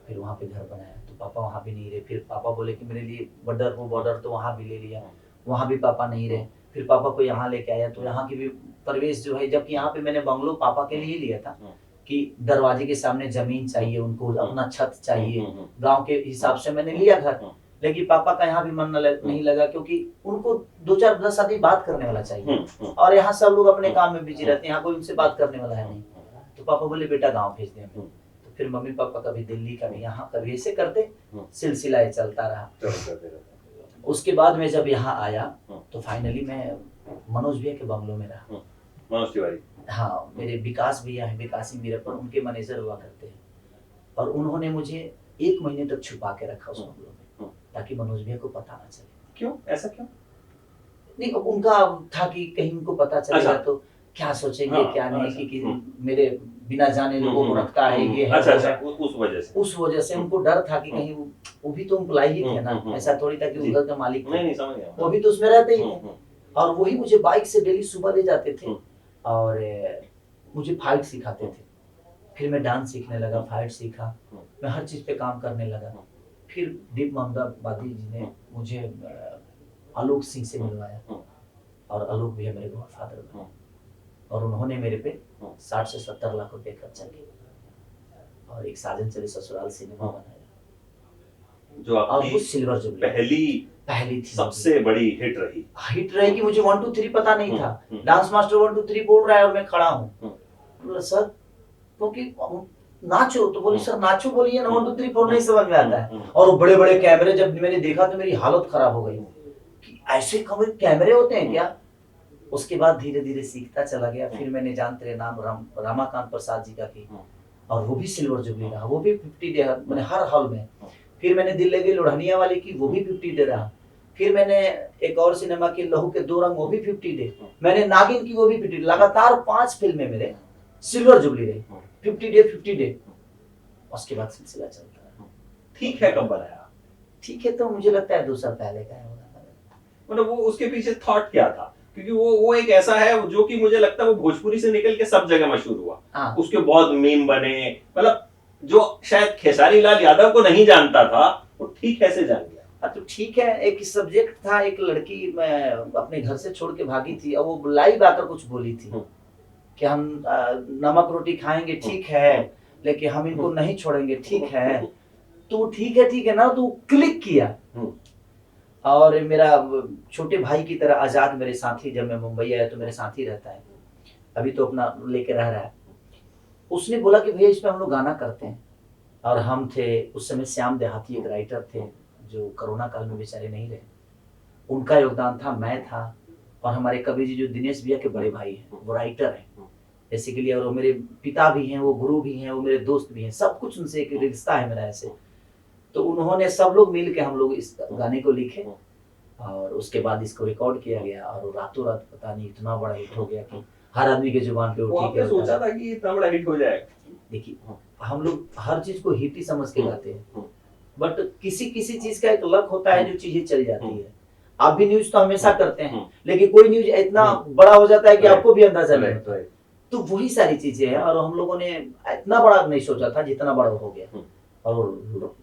S1: फिर वहाँ पे घर बनाया, तो पापा वहाँ भी नहीं रहे। फिर पापा बोले कि मेरे लिए बॉर्डर हो, बॉर्डर तो वहाँ भी ले लिया, वहाँ भी पापा नहीं रहे। फिर पापा को यहाँ लेके आया, तो यहाँ की भी परिवेश जो है, जबकि यहाँ पे मैंने बंगलो पापा के लिए लिया था कि दरवाजे के सामने जमीन चाहिए उनको, अपना छत चाहिए, गांव के हिसाब से मैंने लिया घर। लेकिन पापा का यहाँ भी मन नहीं लगा, क्योंकि उनको 2-4-10 आदमी बात करने वाला चाहिए, और यहाँ सब लोग अपने काम में बिजी रहते हैं, यहाँ कोई उनसे बात करने वाला है नहीं। तो पापा बोले बेटा गाँव भेज दें। तो फिर मम्मी पापा कभी दिल्ली, कभी यहाँ, कभी ऐसे करते सिलसिला ये चलता रहा। उसके बाद में जब यहाँ आया तो फाइनली मैं मनोज भैया के बंगलों में रहा।
S2: मनोज तिवारी,
S1: हाँ, मेरे विकास भैया है, विकासी मेरे पर, उनके मैनेजर हुआ करते हैं, और उन्होंने मुझे 1 महीने तक छुपा के रखा उस बंगलों में, ताकि मनोज भैया को पता ना चले।
S2: क्यों, ऐसा क्यों?
S1: नहीं, उनका था कि कहीं उनको पता चलेगा तो क्या सोचेंगे, क्या नहीं, कि मेरे बिना जाने लोगों को रखता है, ये है।
S2: अच्छा, उस वजह से
S1: उनको डर था कि कहीं वो भी तो एम्प्लॉय ही थे ना, ऐसा थोड़ी था कि वो घर का मालिक थे।
S2: नहीं, समझ गया।
S1: वो भी तो उसमें रहते ही थे, और वही मुझे बाइक से डेली सुबह ले जाते थे और मुझे फाइट सिखाते थे। फिर मैं डांस सीखने लगा, फाइट सीखा, मैं हर चीज पे काम करने लगा। फिर दीप मोहम्मदाबादी जी ने मुझे आलोक सिंह से मिलवाया, और आलोक भी है मेरे गॉडफादर बने, और उन्होंने मेरे पे 60 से 70 लाख रुपए खर्चा किया, और एक साजन चले ससुराल सिनेमा बनाया,
S2: जो आपकी
S1: सिल्वर जुबली पहली थी,
S2: सबसे बड़ी हिट रही
S1: कि मुझे 1 2 3 पता नहीं था। डांस मास्टर 1 2 3 बोल रहा है और मैं खड़ा हूँ। बोला सर, क्योंकि नाचो, तो बोली सर नाचो, बोलिए ना, 1 2 3 4 नहीं समझ में आता है। और वो बड़े बड़े कैमरे जब मैंने देखा तो मेरी हालत खराब हो गई कि ऐसे कैमरे होते हैं क्या। उसके बाद धीरे धीरे सीखता चला गया। फिर मैंने जानते रहे नाम रामाकांत प्रसाद जी का की, और वो भी सिल्वर जुबली रहा, वो भी 50 डे मैंने हर हॉल में। फिर मैंने दिल्ली लोढ़निया वाली की, वो भी 50 डे रहा। फिर मैंने एक और सिनेमा की लहू के 2 रंग, वो भी 50 डे। मैंने नागिन की, वो भी 50 डे। लगातार 5 फिल्में मेरे सिल्वर जुबली रही, 50 डे। उसके बाद सिलसिला चलता रहा।
S2: ठीक है कब बनाया?
S1: ठीक है तो मुझे लगता है 2 साल पहले का है।
S2: मतलब वो उसके पीछे थॉट क्या था? क्योंकि वो एक ऐसा है जो कि मुझे लगता है वो भोजपुरी से निकल के सब जगह मशहूर हुआ। उसके बहुत मीम बने, मतलब जो शायद खेसारी लाल यादव को नहीं जानता था वो ठीक ऐसे जान गया।
S1: तो ठीक है, एक सब्जेक्ट था, एक लड़की मैं अपने घर से छोड़ के भागी थी, और वो लाइव आकर कुछ बोली थी कि हम नमक रोटी खाएंगे, ठीक है, लेकिन हम इनको नहीं छोड़ेंगे, ठीक है। तो ठीक है ना, तो क्लिक किया। और मेरा छोटे भाई की तरह आजाद मेरे साथी, जब मैं मुंबई आया तो मेरे साथी रहता है, अभी तो अपना लेके रह रहा है। उसने बोला कि भैया इसमें हम लोग गाना करते हैं। और हम थे उस समय, श्याम देहाती एक राइटर थे जो कोरोना काल में बेचारे नहीं रहे, उनका योगदान था, मैं था, और हमारे कवि जी जो दिनेश भैया के बड़े भाई हैं, वो राइटर हैं बेसिकली, और वो मेरे पिता भी हैं, वो गुरु भी हैं, वो मेरे दोस्त भी हैं, सब कुछ उनसे एक रिश्ता है मेरा ऐसे। तो उन्होंने सब लोग मिल के हम लोग इस गाने को लिखे, और उसके बाद इसको रिकॉर्ड किया गया, और रातों रात पता नहीं इतना बड़ा हिट हो गया कि हर आदमी के जुबान पे
S2: वो ठीक है। सोचा था कि इतना बड़ा हिट हो जाएगा?
S1: देखिए, हम लोग हर चीज को हिट ही समझ के गाते हैं, बट किसी किसी चीज का एक लक होता है जो चीजें चल जाती है। आप भी न्यूज तो हमेशा करते हैं, लेकिन कोई न्यूज इतना बड़ा हो जाता है कि आपको भी अंदाजा नहीं होता है। तो वही सारी चीजें हैं, और हम लोगों ने इतना बड़ा नहीं सोचा था जितना बड़ा हो गया, और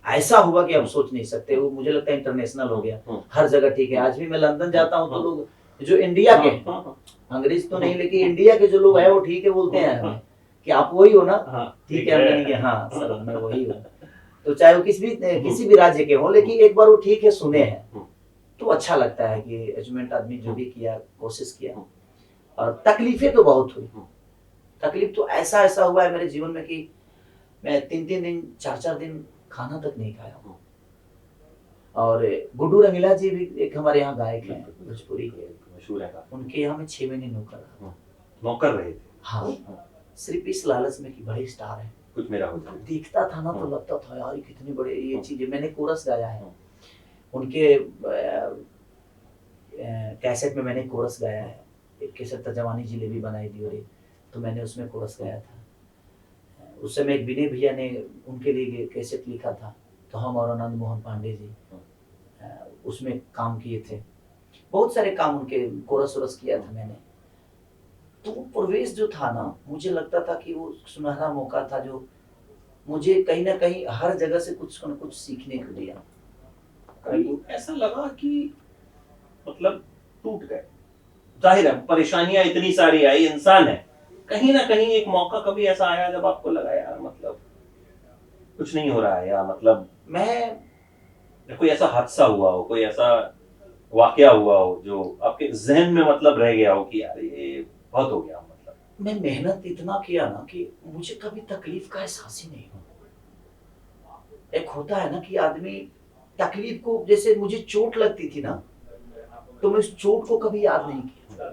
S1: ऐसा हुआ कि आप सोच नहीं सकते। वो मुझे लगता है इंटरनेशनल हो गया, हर जगह ठीक है। आज भी मैं लंदन जाता हूँ तो लोग जो इंडिया के
S2: हाँ, हाँ,
S1: अंग्रेज तो नहीं, लेकिन इंडिया के जो लोग हैं वो ठीक है बोलते हैं हमें कि आप वही हो ना।
S2: हाँ,
S1: ठीक है, हम कहेंगे हाँ सर मैं वही हूँ। तो चाहे वो किसी भी राज्य के हो, लेकिन एक बार वो ठीक है सुने हैं तो अच्छा लगता है कि अचीवमेंट आदमी जो भी किया, कोशिश किया। और तकलीफें तो बहुत हुई। तकलीफ तो ऐसा ऐसा हुआ है मेरे जीवन में कि मैं 3-3 दिन 4-4 दिन खाना तक नहीं खाया हूँ। और गुड्डू रंगीला जी भी एक हमारे यहाँ गायक हैं, भोजपुरी के,
S2: मशहूर है।
S1: उनके यहाँ में 6 महीने
S2: नौकर रहे थे।
S1: हाँ, सिर्फ इस लालच में कि बड़े स्टार हैं,
S2: कुछ मेरा हो जाए।
S1: दिखता था ना तो लगता था यार कितने बड़े ये चीजें। मैंने कोरस गाया है उनके कैसेट में, मैंने कोरस गाया है। एक कैसेट था जवानी जिलेबी बनाई दी और तो मैंने उसमें कोरस गाया था। उस समय एक विनय भैया ने उनके लिए कैसेट लिखा था, तो हम और आनंद मोहन पांडे जी उसमें काम किए थे। बहुत सारे काम उनके कोरस वोरस किया था मैंने। तो वो प्रवेश जो था ना, मुझे लगता था कि वो सुनहरा मौका था जो मुझे कहीं ना कहीं हर जगह से कुछ न कुछ सीखने को दिया।
S2: कभी ऐसा लगा कि मतलब टूट गए? जाहिर है परेशानियां इतनी सारी आई, इंसान है, कहीं ना कहीं एक मौका कभी ऐसा आया जब आपको लगा यार मतलब कुछ नहीं हो रहा है, या मतलब
S1: मैं
S2: कोई ऐसा हादसा हुआ हो, कोई ऐसा वाकया हुआ हो जो आपके जहन में मतलब रह गया हो कि यार ये बहुत हो गया, मतलब
S1: मैं मेहनत इतना किया ना कि मुझे कभी तकलीफ का एहसास ही नहीं हुआ। एक होता है ना कि आदमी तकलीफ को, जैसे मुझे चोट लगती थी ना तो मैं उस चोट को कभी याद नहीं किया।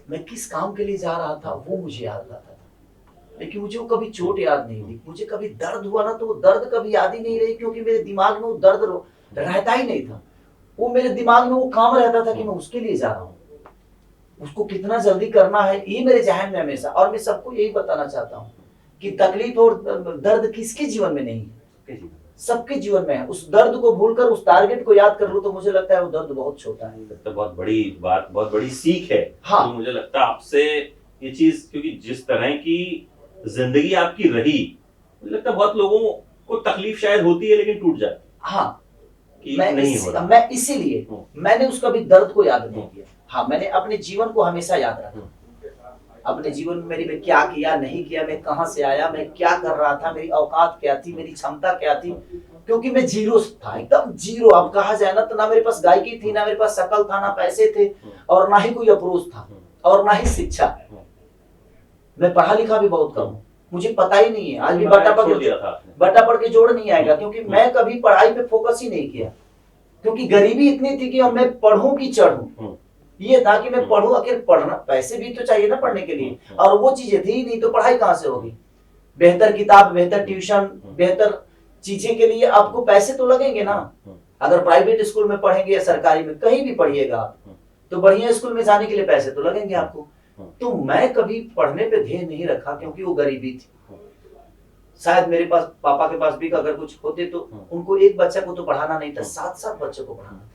S1: मैं किस काम के लिए जा रहा था वो मुझे याद रहता था, लेकिन मुझे वो कभी चोट याद नहीं थी। मुझे कभी दर्द हुआ ना तो वो दर्द कभी याद ही नहीं रही, क्योंकि मेरे दिमाग में वो दर्द रहता ही नहीं था। वो मेरे दिमाग में वो काम रहता था कि मैं उसके लिए जा रहा हूँ, उसको कितना जल्दी करना है, ये मेरे जहन में हमेशा। और मैं सबको यही बताना चाहता हूँ कि तकलीफ और दर्द किसके जीवन में नहीं है, सबके जीवन में है। उस दर्द को भूलकर उस टारगेट को याद कर लो तो मुझे लगता है वो दर्द बहुत छोटा है।
S2: तो बहुत बड़ी बात, बहुत बड़ी सीख है।
S1: हाँ,
S2: तो मुझे लगता है आपसे ये चीज, क्योंकि जिस तरह की जिंदगी आपकी रही, मुझे लगता है बहुत लोगों को तकलीफ शायद होती है लेकिन टूट जाती है।
S1: हाँ,
S2: कि नहीं हो रहा।
S1: मैं इसीलिए मैंने उस कभी दर्द को याद नहीं किया। हाँ, मैंने अपने जीवन को हमेशा याद रखा। अपने जीवन में मैं क्या किया नहीं किया, मैं कहां से आया, मैं क्या कर रहा था, मेरी औकात क्या थी, मेरी क्षमता क्या थी, क्योंकि मैं जीरो था, एकदम जीरो। अब कहा जाए ना तो ना मेरे पास गायकी थी, ना मेरे पास शकल था, ना पैसे थे, और ना ही कोई अप्रोच था, और ना ही शिक्षा। मैं पढ़ा लिखा भी बहुत कम हूँ, मुझे पता ही नहीं है। आज भी बटा पढ़ के जोड़ नहीं आएगा, क्योंकि मैं कभी पढ़ाई पे फोकस ही नहीं किया, क्योंकि गरीबी इतनी थी कि अब मैं पढ़ूं कि चढ़ूं। ये था कि मैं पढ़ूं, आखिर पढ़ना, पैसे भी तो चाहिए ना पढ़ने के लिए, और वो चीजें थी नहीं तो पढ़ाई कहां से होगी। बेहतर किताब, बेहतर ट्यूशन, बेहतर चीजें के लिए आपको पैसे तो लगेंगे ना। अगर प्राइवेट स्कूल में पढ़ेंगे या सरकारी में, कहीं भी पढ़िएगा आप, तो बढ़िया स्कूल में जाने के लिए पैसे तो लगेंगे आपको। तो मैं कभी पढ़ने पे ध्यान नहीं रखा, क्योंकि वो गरीबी थी। शायद मेरे पास, पापा के पास भी अगर कुछ होते तो उनको एक बच्चा को तो पढ़ाना नहीं था, 7-7 बच्चों को पढ़ाना था,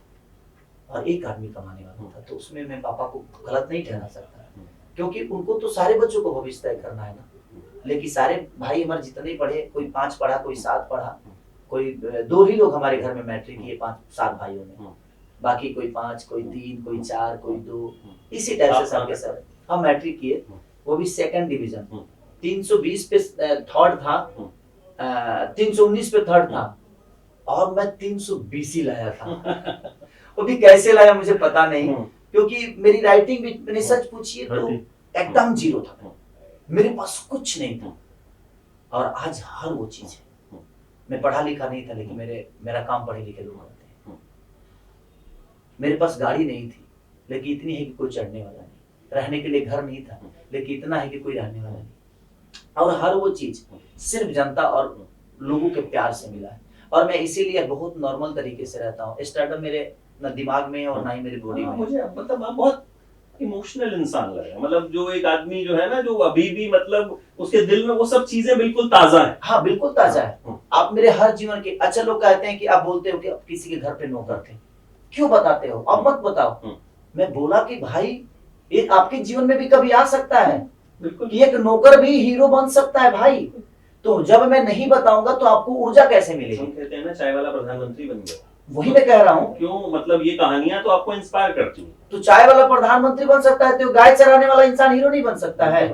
S1: और एक आदमी कमाने वाला था। तो उसमें मैं पापा को गलत नहीं ठहरा सकता, क्योंकि उनको तो सारे बच्चों को भविष्य तय करना है ना। लेकिन सारे भाई हमारे जितने पढ़े, कोई 5 पढ़ा, कोई 7 पढ़ा, कोई 2 ही लोग हमारे घर में मैट्रिक किए 5-7 भाइयों में, बाकी कोई 5, कोई 3, कोई 4, कोई 2, इसी टाइप से सबके सब हम मैट्रिक किए, वो भी सेकंड डिवीजन। 320 पे थर्ड था, 319 पे थर्ड था, और मैं 320 ही लाया था। वो भी कैसे लाया मुझे पता नहीं, क्योंकि मेरी राइटिंग भी, मैंने सच पूछिए तो एकदम जीरो था, मेरे पास कुछ नहीं था। और आज हर वो चीज है। मैं पढ़ा लिखा नहीं था, लेकिन मेरा काम पढ़े लिखे लोग करते हैं। मेरे पास गाड़ी नहीं थी, लेकिन इतनी है कि कोई चढ़ने वाला नहीं, रहने के लिए घर नहीं था, लेकिन इतना है कि कोई रहने वाला नहीं। और हर वो चीज सिर्फ जनता और लोगों के प्यार से मिला है। और मैं इसीलिए बहुत नॉर्मल तरीके से रहता हूँ। स्टार्टअप मेरे न दिमाग में और ना ही मेरी बॉडी में।
S2: मुझे मतलब आप बहुत इमोशनल इंसान लग रहे हैं, मतलब जो एक आदमी जो है ना, जो अभी भी मतलब उसके दिल में वो सब चीजें बिल्कुल ताजा है।
S1: हाँ, बिल्कुल ताजा है। आप मेरे हर जीवन के, अच्छा लोग कहते हैं कि आप बोलते हो कि आप किसी के घर पे नौकर थे, क्यों बताते हो, अब मत बताओ। मैं बोला कि भाई ये आपके जीवन में भी कभी आ सकता है कि एक नौकर भी हीरो बन सकता है भाई। तो जब मैं नहीं बताऊंगा तो आपको ऊर्जा कैसे मिलेगी।
S2: हम कहते हैं ना, चाय वाला प्रधानमंत्री बन गया।
S1: वही मैं कह रहा हूँ।
S2: क्यों, मतलब ये कहानियां तो आपको इंस्पायर करती हैं।
S1: तो चाय वाला प्रधानमंत्री बन सकता है, तो गाय चराने वाला इंसान हीरो नहीं बन सकता है।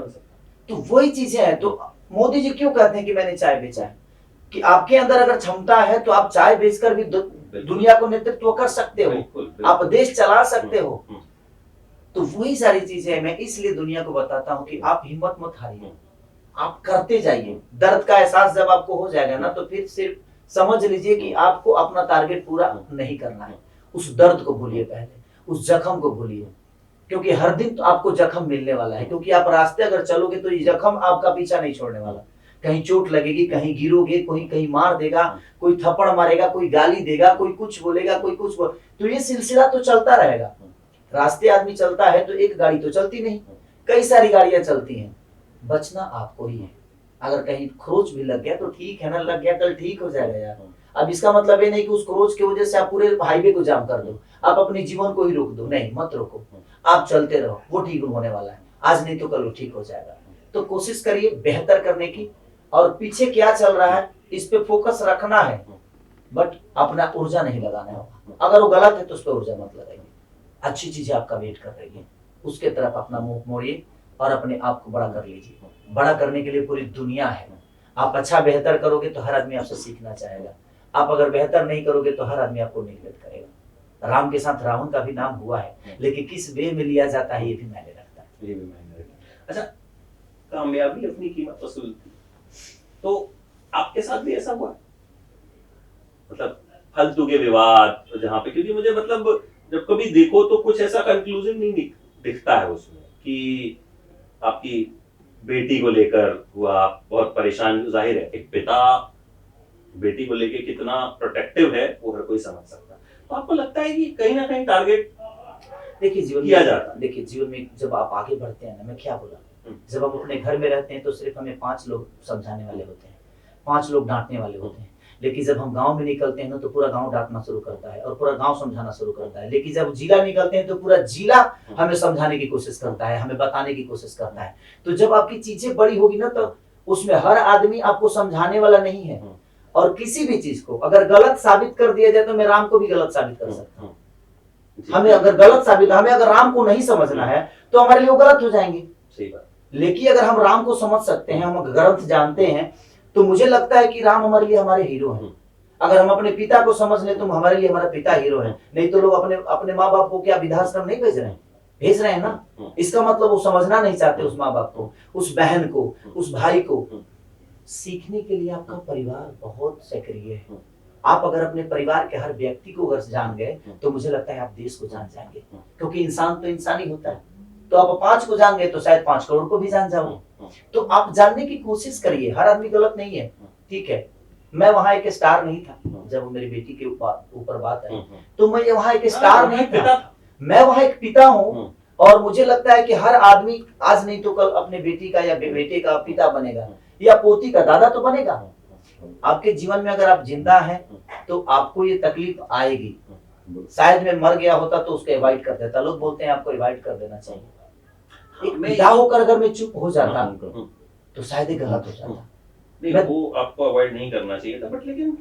S1: तो वही चीजें हैं। तो मोदी जी क्यों कहते हैं कि मैंने चाय बेचा है? कि आपके अंदर अगर क्षमता है तो आप चाय बेचकर भी दुनिया को नेतृत्व कर सकते हो, आप देश चला सकते हो। तो वही सारी चीजें हैं। मैं इसलिए दुनिया को बताता हूँ कि आप हिम्मत मत हारिए, आप करते जाइए। दर्द का एहसास जब आपको हो जाएगा ना, तो फिर सिर्फ समझ लीजिए कि आपको अपना टारगेट पूरा नहीं करना है। उस दर्द को भूलिए, पहले उस जख्म को भूलिए, क्योंकि हर दिन तो आपको जख्म मिलने वाला है। क्योंकि आप रास्ते अगर चलोगे तो ये जख्म आपका पीछा नहीं छोड़ने वाला। कहीं चोट लगेगी, कहीं गिरोगे, कोई कहीं मार देगा, कोई थप्पड़ मारेगा, कोई गाली देगा, कोई कुछ बोलेगा, कोई कुछ तो ये सिलसिला तो चलता रहेगा। रास्ते आदमी चलता है तो एक गाड़ी तो चलती नहीं, कई सारी गाड़ियां चलती हैं। बचना आपको ही है। अगर कहीं खरोच भी लग गया तो ठीक है ना, लग गया कल ठीक हो जाएगा यार। अब इसका मतलब ये नहीं कि उस खरोच की वजह से आप पूरे हाईवे को जाम कर दो, आप अपने जीवन को ही रोक दो। नहीं, मत रोको, आप चलते रहो, वो ठीक होने वाला है। आज नहीं तो कल वो ठीक हो जाएगा। तो कोशिश करिए बेहतर करने की, और पीछे क्या चल रहा है इस पे फोकस रखना है, बट अपना ऊर्जा नहीं लगाना है। अगर वो गलत है तो उस पर ऊर्जा मत लगाइए। अच्छी चीजें आपका वेट कर रही है, उसके तरफ अपना मुंह मोड़िए और अपने आप को बड़ा कर लीजिए। बड़ा करने के लिए पूरी दुनिया है। आप अच्छा बेहतर करोगे तो हर आदमी आपसे सीखना चाहेगा। आप अगर बेहतर नहीं करोगे तो हर आदमी आपको निग्लेक्ट करेगा। राम के साथ रावण का भी नाम हुआ है, लेकिन किस वे में लिया जाता है ये भी मायने रखता है।
S2: ये भी मायने रखता है। अच्छा, कामयाबी अपनी कीमत वसूलती, तो आपके साथ भी ऐसा हुआ? मतलब फालतू के विवाद जहाँ पे, क्योंकि मुझे मतलब जब कभी देखो तो कुछ ऐसा कंक्लूजन नहीं दिखता है उसमें कि आपकी बेटी को लेकर हुआ, बहुत परेशान। जाहिर है एक पिता बेटी को लेकर कितना प्रोटेक्टिव है वो हर कोई समझ सकता है। तो आपको लगता है कि कहीं ना कहीं टारगेट
S1: देखिए जीवन
S2: किया जाता है?
S1: देखिए जीवन में जब आप आगे बढ़ते हैं ना, मैं क्या बोला, जब हम अपने घर में रहते हैं तो सिर्फ हमें 5 लोग समझाने वाले होते हैं, 5 लोग डांटने वाले होते हैं। लेकिन जब हम गांव में निकलते हैं ना तो पूरा गांव डांटना शुरू करता है और पूरा गांव समझाना शुरू करता है। लेकिन जब जिला निकलते हैं तो पूरा जिला हमें समझाने की कोशिश करता है, हमें बताने की कोशिश करता है। तो जब आपकी चीजें बड़ी होगी ना तो उसमें हर आदमी आपको समझाने वाला नहीं है। और किसी भी चीज को अगर गलत साबित कर दिया जाए तो मैं राम को भी गलत साबित कर सकता हूँ। हमें अगर गलत साबित, हमें अगर राम को नहीं समझना है तो हमारे लिए वो गलत हो जाएंगे।
S2: सही बात।
S1: लेकिन अगर हम राम को समझ सकते हैं, हम ग्रंथ जानते हैं, तो मुझे लगता है कि राम हमारे लिए हमारे हीरो हैं। अगर हम अपने पिता को समझ लें तो हमारे लिए हमारा पिता हीरो है। नहीं तो लोग अपने अपने माँ बाप को क्या वृद्धाश्रम नहीं भेज रहे हैं? भेज रहे हैं ना। इसका मतलब वो समझना नहीं चाहते उस माँ बाप को, उस बहन को, उस भाई को। सीखने के लिए आपका परिवार बहुत सक्रिय है। आप अगर अपने परिवार के हर व्यक्ति को अगर जान गए तो मुझे लगता है आप देश को जान जाएंगे, क्योंकि इंसान तो इंसान ही होता है। तो आप 5 को जान गए तो शायद 5 करोड़ को भी जान जाओ। तो आप जानने की कोशिश करिए, हर आदमी गलत नहीं है। ठीक है, मैं वहां एक स्टार नहीं था जब मेरी बेटी के ऊपर बात आई, तो मैं वहां एक स्टार नहीं था, मैं वहां एक पिता हूँ। और मुझे लगता है कि हर आदमी आज नहीं तो कल अपने बेटी का या बेटे का पिता बनेगा या पोती का दादा तो बनेगा। आपके जीवन में अगर आप जिंदा हैं तो आपको ये तकलीफ आएगी। शायद मैं मर गया होता तो उसको अवॉइड कर देता। लोग बोलते हैं आपको अवॉइड कर देना चाहिए। एक पिता होकर अगर मैं चुप हो जाता तो शायद ये गलत हो जाता।
S2: नहीं, वो आपको अवॉइड नहीं करना चाहिए था, बट लेकिन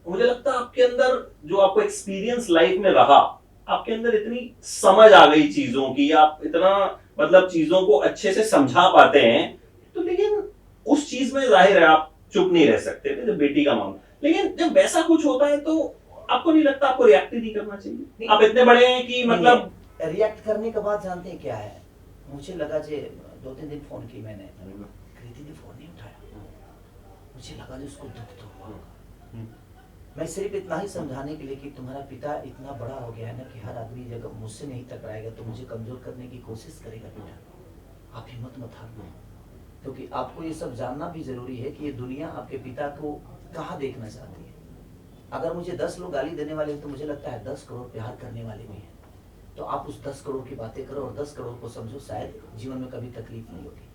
S2: मुझे लगता है आपके अंदर जो आपको एक्सपीरियंस लाइफ में रहा, आपके अंदर इतनी समझ आ गई चीजों की, आप इतना मतलब चीजों को अच्छे से समझा पाते हैं। तो लेकिन उस चीज में जाहिर है आप चुप नहीं रह सकते थे, जब बेटी का मामला। लेकिन जब वैसा कुछ होता है तो आपको नहीं लगता आपको रिएक्ट ही नहीं करना चाहिए? आप इतने बड़े हैं कि मतलब
S1: रिएक्ट करने के बाद जानते हैं क्या है, मुझे लगा जे 2-3 दिन फोन की मैंने, कृति ने फोन नहीं उठाया। मुझे लगा जो उसको दुख तो हुआ। मैं सिर्फ इतना ही समझाने के लिए कि तुम्हारा पिता इतना बड़ा हो गया है ना कि हर आदमी जब मुझसे नहीं टकराएगा तो मुझे कमजोर करने की कोशिश करेगा। बेटा आप हिम्मत मत हारो, क्योंकि आपको ये सब जानना भी जरूरी है कि ये दुनिया आपके पिता को कहाँ देखना चाहती है। अगर मुझे 10 लोग गाली देने वाले हैं तो मुझे लगता है 10 करोड़ प्यार करने वाले भी हैं। तो आप उस 10 करोड़ की बातें करो और 10 करोड़ को समझो, शायद जीवन में कभी तकलीफ नहीं होगी।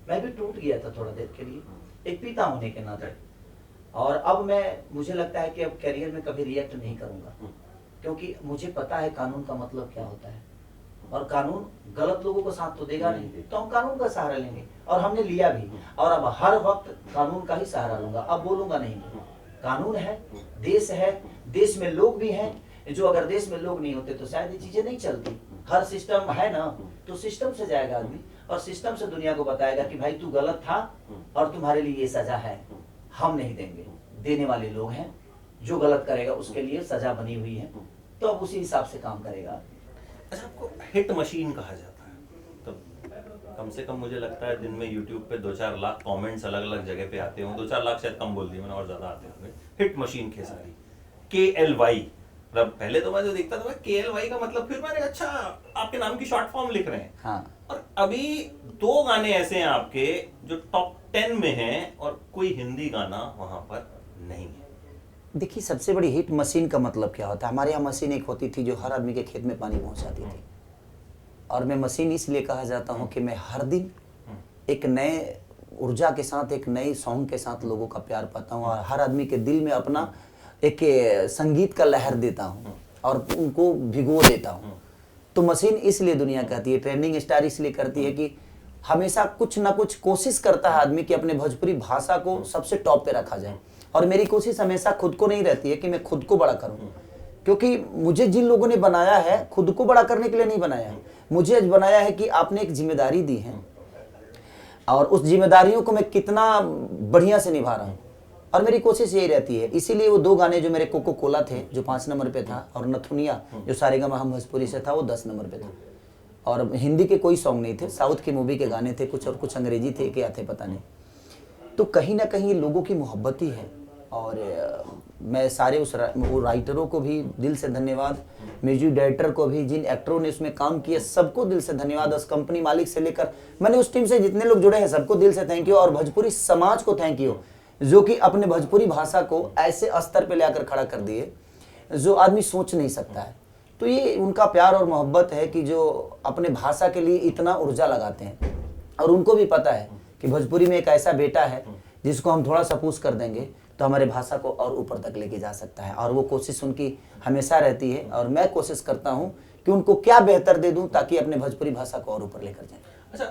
S1: मैं भी टूट गया था थोड़ा देर के लिए एक पिता होने के नाते, और अब मुझे लगता है कि अब करियर में कभी रिएक्ट नहीं करूंगा, क्योंकि मुझे पता है कानून का मतलब क्या होता है। और कानून गलत लोगों को साथ तो देगा नहीं, तो हम कानून का सहारा लेंगे और हमने लिया भी। और अब हर वक्त कानून का ही सहारा लूंगा, अब बोलूंगा नहीं। कानून है, देश है, देश में लोग भी हैं, जो अगर देश में लोग नहीं होते तो शायद ये चीजें नहीं चलती। हर सिस्टम है ना, तो सिस्टम से जाएगा आदमी और सिस्टम से दुनिया को बताएगा कि भाई तू गलत था और तुम्हारे लिए ये सजा है, हम नहीं देंगे। देने वाले लोग हैं, जो गलत करेगा उसके लिए सजा बनी हुई है, तो अब उसी हिसाब से काम करेगा।
S2: अच्छा, आपको हिट मशीन कहा जाता है, तो कम से कम मुझे लगता है दिन में यूट्यूब पे 2-4 लाख कमेंट्स अलग अलग जगह पे आते होंगे। 2-4 लाख शायद कम बोल दिए मैंने, और ज्यादा आते होंगे। हिट मशीन खेसारी, KLY, मतलब पहले तो मैं जो देखता था KLY का मतलब, फिर मैंने अच्छा आपके नाम की शॉर्ट फॉर्म लिख रहे हैं।
S1: हाँ।
S2: और अभी 2 गाने ऐसे हैं आपके जो टॉप 10 में हैं और कोई हिंदी गाना वहां पर नहीं है।
S1: देखिए, सबसे बड़ी हिट मशीन का मतलब क्या होता है? हमारे यहाँ मशीन एक होती थी जो हर आदमी के खेत में पानी पहुंचाती थी, और मैं मशीन इसलिए कहा जाता हूँ कि मैं हर दिन एक नए ऊर्जा के साथ, एक नई सॉन्ग के साथ लोगों का प्यार पाता हूँ और हर आदमी के दिल में अपना एक संगीत का लहर देता हूँ और उनको भिगो देता हूँ। तो मशीन इसलिए दुनिया कहती है, ट्रेंडिंग स्टार इसलिए करती है कि हमेशा कुछ ना कुछ कोशिश करता है आदमी कि अपने भोजपुरी भाषा को सबसे टॉप पे रखा जाए। और मेरी कोशिश हमेशा खुद को नहीं रहती है कि मैं खुद को बड़ा करूं, क्योंकि मुझे जिन लोगों ने बनाया है खुद को बड़ा करने के लिए नहीं बनाया है। मुझे बनाया है कि आपने एक जिम्मेदारी दी है और उस जिम्मेदारियों को मैं कितना बढ़िया से निभा रहा हूँ, और मेरी कोशिश यही रहती है। इसीलिए वो 2 गाने जो मेरे कोको कोला थे जो 5 नंबर पे था, और नथुनिया जो सारेगामा हम भोजपुरी से था वो 10 नंबर पे था। और हिंदी के कोई सॉन्ग नहीं थे, साउथ की मूवी के गाने थे कुछ, और कुछ अंग्रेजी थे क्या थे पता नहीं। तो कहीं ना कहीं लोगों की मोहब्बत ही है। और मैं सारे वो राइटरों को भी दिल से धन्यवाद, म्यूजिक डायरेक्टर को भी, जिन एक्टरों ने उसमें काम किया सबको दिल से धन्यवाद। उस कंपनी मालिक से लेकर मैंने उस टीम से जितने लोग जुड़े हैं सबको दिल से थैंक यू, और भोजपुरी समाज को थैंक यू जो कि अपने भोजपुरी भाषा को ऐसे स्तर पे लेकर खड़ा कर दिए जो आदमी सोच नहीं सकता है। तो ये उनका प्यार और मोहब्बत है कि जो अपने भाषा के लिए इतना ऊर्जा लगाते हैं, और उनको भी पता है कि भोजपुरी में एक ऐसा बेटा है जिसको हम थोड़ा सा पुश कर देंगे तो हमारे भाषा को और ऊपर तक लेके जा सकता है। और वो कोशिश उनकी हमेशा रहती है, और मैं कोशिश करता हूँ कि उनको क्या बेहतर दे दूं ताकि अपने भोजपुरी भाषा को और ऊपर लेकर जाए।
S2: अच्छा,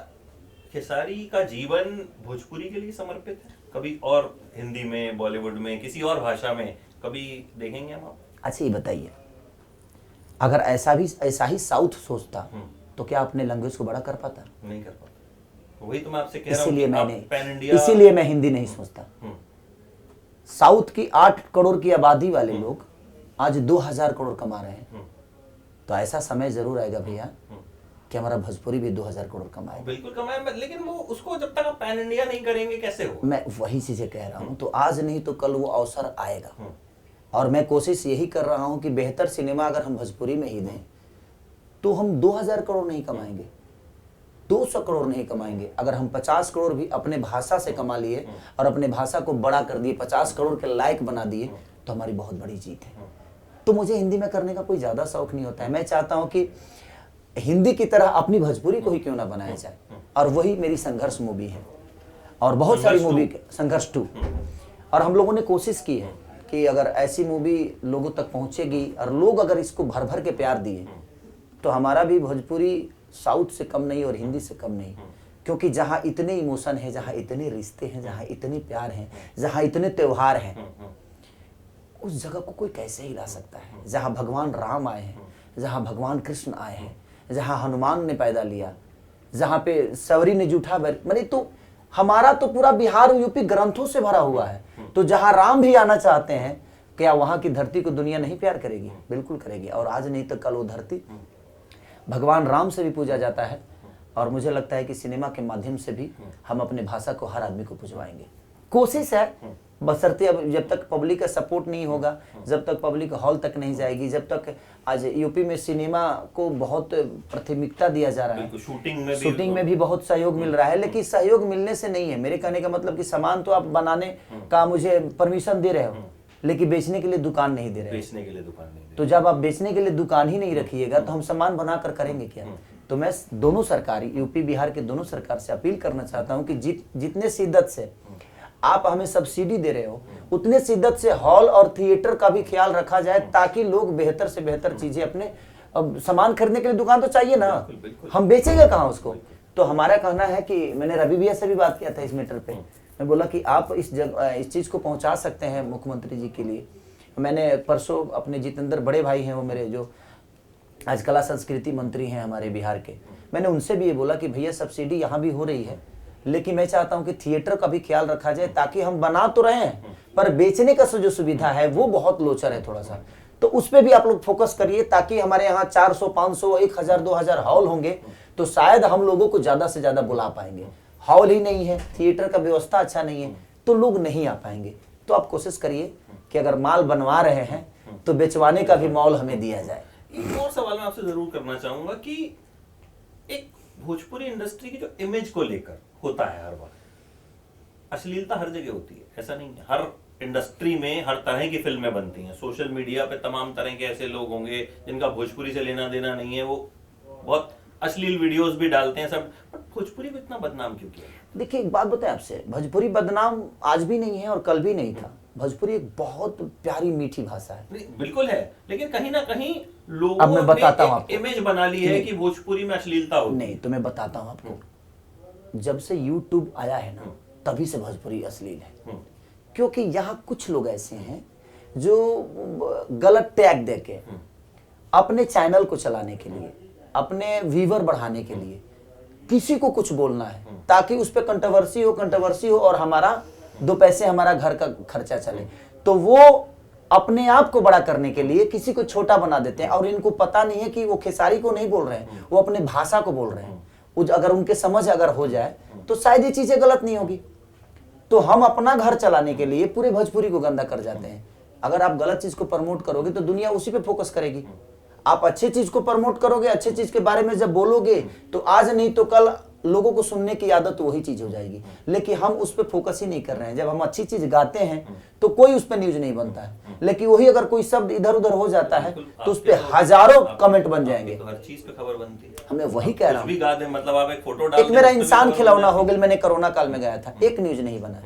S2: खेसारी का जीवन भोजपुरी के लिए समर्पित है? कभी और हिंदी में, बॉलीवुड में, किसी और भाषा में कभी देखेंगे हम आप?
S1: अच्छा, ये बताइए, अगर ऐसा ही साउथ सोचता तो क्या अपने लैंग्वेज को बड़ा कर पाता?
S2: नहीं कर पाता। वही तो मैं आपसे कह रहा हूं,
S1: इसीलिए मैं हिंदी नहीं सोचता। साउथ की 8 करोड़ की आबादी वाले लोग आज 2000 करोड़ कमा रहे हैं, तो ऐसा समय जरूर आएगा भैया कि हमारा भोजपुरी भी 2000 करोड़ कमाए।
S2: बिल्कुल कमाए, लेकिन वो उसको जब तक आप पैन इंडिया नहीं करेंगे कैसे हो?
S1: मैं वही चीजें कह रहा हूँ। तो आज नहीं तो कल वो अवसर आएगा, और मैं कोशिश यही कर रहा हूँ कि बेहतर सिनेमा अगर हम भोजपुरी में ही दें तो हम 2000 करोड़ नहीं कमाएंगे, 200 करोड़ नहीं कमाएंगे। अगर हम 50 करोड़ भी अपने भाषा से कमा लिए और अपने भाषा को बड़ा कर दिए, 50 करोड़ के लायक बना दिए, तो हमारी बहुत बड़ी जीत है। तो मुझे हिंदी में करने का कोई ज़्यादा शौक नहीं होता है। मैं चाहता हूँ कि हिंदी की तरह अपनी भोजपुरी को ही क्यों ना बनाया जाए, और वही मेरी संघर्ष मूवी है। और बहुत सारी मूवी, संघर्ष 2, और हम लोगों ने कोशिश की है कि अगर ऐसी मूवी लोगों तक पहुँचेगी और लोग अगर इसको भर भर के प्यार दिए तो हमारा भी भोजपुरी साउथ से कम नहीं और हिंदी से कम नहीं। क्योंकि जहाँ इतने इमोशन है, जहाँ इतने रिश्ते हैं, जहाँ इतने प्यार हैं, जहाँ इतने त्योहार हैं, उस जगह को कोई कैसे ही ला सकता है? जहाँ भगवान राम आए हैं, जहाँ भगवान कृष्ण आए हैं, जहाँ हनुमान ने पैदा लिया, जहाँ पे सवरी ने जूठा मैंने तो हमारा तो पूरा बिहार यूपी ग्रंथों से भरा हुआ है। तो जहाँ राम भी आना चाहते हैं, क्या वहाँ की धरती को दुनिया नहीं प्यार करेगी? बिल्कुल करेगी। और आज नहीं तो कल वो धरती भगवान राम से भी पूजा जाता है, और मुझे लगता है कि सिनेमा के माध्यम से भी हम अपने भाषा को हर आदमी को पुजवाएंगे। कोशिश है, बशर्ते अब जब तक पब्लिक का सपोर्ट नहीं होगा, जब तक पब्लिक हॉल तक नहीं जाएगी, जब तक आज यूपी में सिनेमा को बहुत प्राथमिकता दिया जा रहा है, शूटिंग में भी बहुत सहयोग मिल रहा है, लेकिन सहयोग मिलने से नहीं है। मेरे कहने का मतलब कि सामान तो आप बनाने का मुझे परमिशन दे रहे हो, लेकिन बेचने के लिए दुकान नहीं दे रहे।
S2: बेचने के लिए दुकान नहीं दे।
S1: तो जब आप बेचने के लिए दुकान ही नहीं रखिएगा तो हम सामान बनाकर करेंगे क्या? तो मैं दोनों सरकार, यूपी बिहार के दोनों सरकार से अपील करना चाहता हूं कि जितने शिद्दत से आप हमें सब्सिडी दे रहे हो, उतने शिद्दत से हॉल और थिएटर का भी ख्याल रखा जाए, ताकि लोग बेहतर से बेहतर चीजें अपने, अब सामान खरीदने के लिए दुकान तो चाहिए ना, हम बेचेंगे कहाँ उसको? तो हमारा कहना है कि मैंने रवि भैया से भी बात किया था इस मैटर पे, मैं बोला कि आप इस चीज को पहुंचा सकते हैं मुख्यमंत्री जी के लिए मैंने परसों अपने जितेंद्र बड़े भाई हैं, वो मेरे जो आज कला संस्कृति मंत्री हैं हमारे बिहार के, मैंने उनसे भी ये बोला कि भैया सब्सिडी यहाँ भी हो रही है, लेकिन मैं चाहता हूँ कि थिएटर का भी ख्याल रखा जाए, ताकि हम बना तो रहे हैं पर बेचने का जो सुविधा है वो बहुत लोचर है थोड़ा सा, तो उस पर भी आप लोग फोकस करिए, ताकि हमारे यहाँ 400, 500, 1000, 2000 हॉल होंगे तो शायद हम लोगों को ज़्यादा से ज़्यादा बुला पाएंगे। हॉल ही नहीं है, थिएटर का व्यवस्था अच्छा नहीं है, तो लोग नहीं आ पाएंगे। तो आप कोशिश करिए कि अगर माल बनवा रहे हैं तो बेचवाने का भी मॉल हमें दिया जाए।
S2: एक और सवाल मैं आपसे जरूर करना चाहूंगा कि एक भोजपुरी इंडस्ट्री की जो इमेज को लेकर होता है हर बार, अश्लीलता हर जगह होती है, ऐसा नहीं है, हर इंडस्ट्री में हर तरह की फिल्में बनती हैं, सोशल मीडिया पे तमाम तरह के ऐसे लोग होंगे जिनका भोजपुरी से लेना देना नहीं है, वो बहुत अश्लील वीडियोस भी डालते हैं सब, पर भोजपुरी को इतना बदनाम क्यों किया?
S1: देखिए एक बात बताएं आपसे, भोजपुरी बदनाम आज भी नहीं है और कल भी नहीं था। भोजपुरी एक बहुत प्यारी मीठी भाषा है।
S2: बिल्कुल है, लेकिन कहीं ना कहीं
S1: अब
S2: लोगों
S1: मैं
S2: ने
S1: बताता हूं
S2: एक
S1: आपको,
S2: इमेज बना ली है कि भोजपुरी में अश्लीलता होती है।
S1: नहीं तो मैं बताता हूं आपको, जब से YouTube आया है ना तभी से भोजपुरी अश्लील है, क्योंकि यहाँ कुछ लोग ऐसे हैं जो गलत टैग देके अपने चैनल को चलाने के लिए, अपने व्यूअर बढ़ाने के लिए किसी को कुछ बोलना है ताकि उस पर कंट्रोवर्सी हो और हमारा 2 पैसे हमारा घर का खर्चा चले, तो वो अपने आप को बड़ा करने के लिए किसी को छोटा बना देते हैं। और इनको पता नहीं है कि वो खेसारी को नहीं बोल रहे हैं, वो अपने भाषा को बोल रहे हैं। अगर उनके समझ अगर हो जाए तो शायद ये चीजें गलत नहीं होगी। तो हम अपना घर चलाने के लिए पूरे भोजपुरी को गंदा कर जाते हैं। अगर आप गलत चीज को प्रमोट करोगे तो दुनिया उसी पे फोकस करेगी। आप अच्छे चीज को प्रमोट करोगे, अच्छे चीज के बारे में जब बोलोगे तो आज नहीं तो कल लोगों को सुनने की आदत वही चीज हो जाएगी। लेकिन हम उस पर फोकस ही नहीं कर रहे हैं। जब हम अच्छी चीज गाते हैं तो कोई उस पर न्यूज नहीं बनता है, लेकिन वही अगर कोई शब्द इधर उधर हो जाता है तो उस पर हजारों कमेंट बन जाएंगे।
S2: तो हर चीज पे खबर बनती है।
S1: हमें वही कह रहा हूँ,
S2: भी गा दे, मतलब आप एक फोटो डाल
S1: एक मेरा इंसान खिलौना हो गया, मैंने कोरोना काल में गया था, एक न्यूज नहीं बना,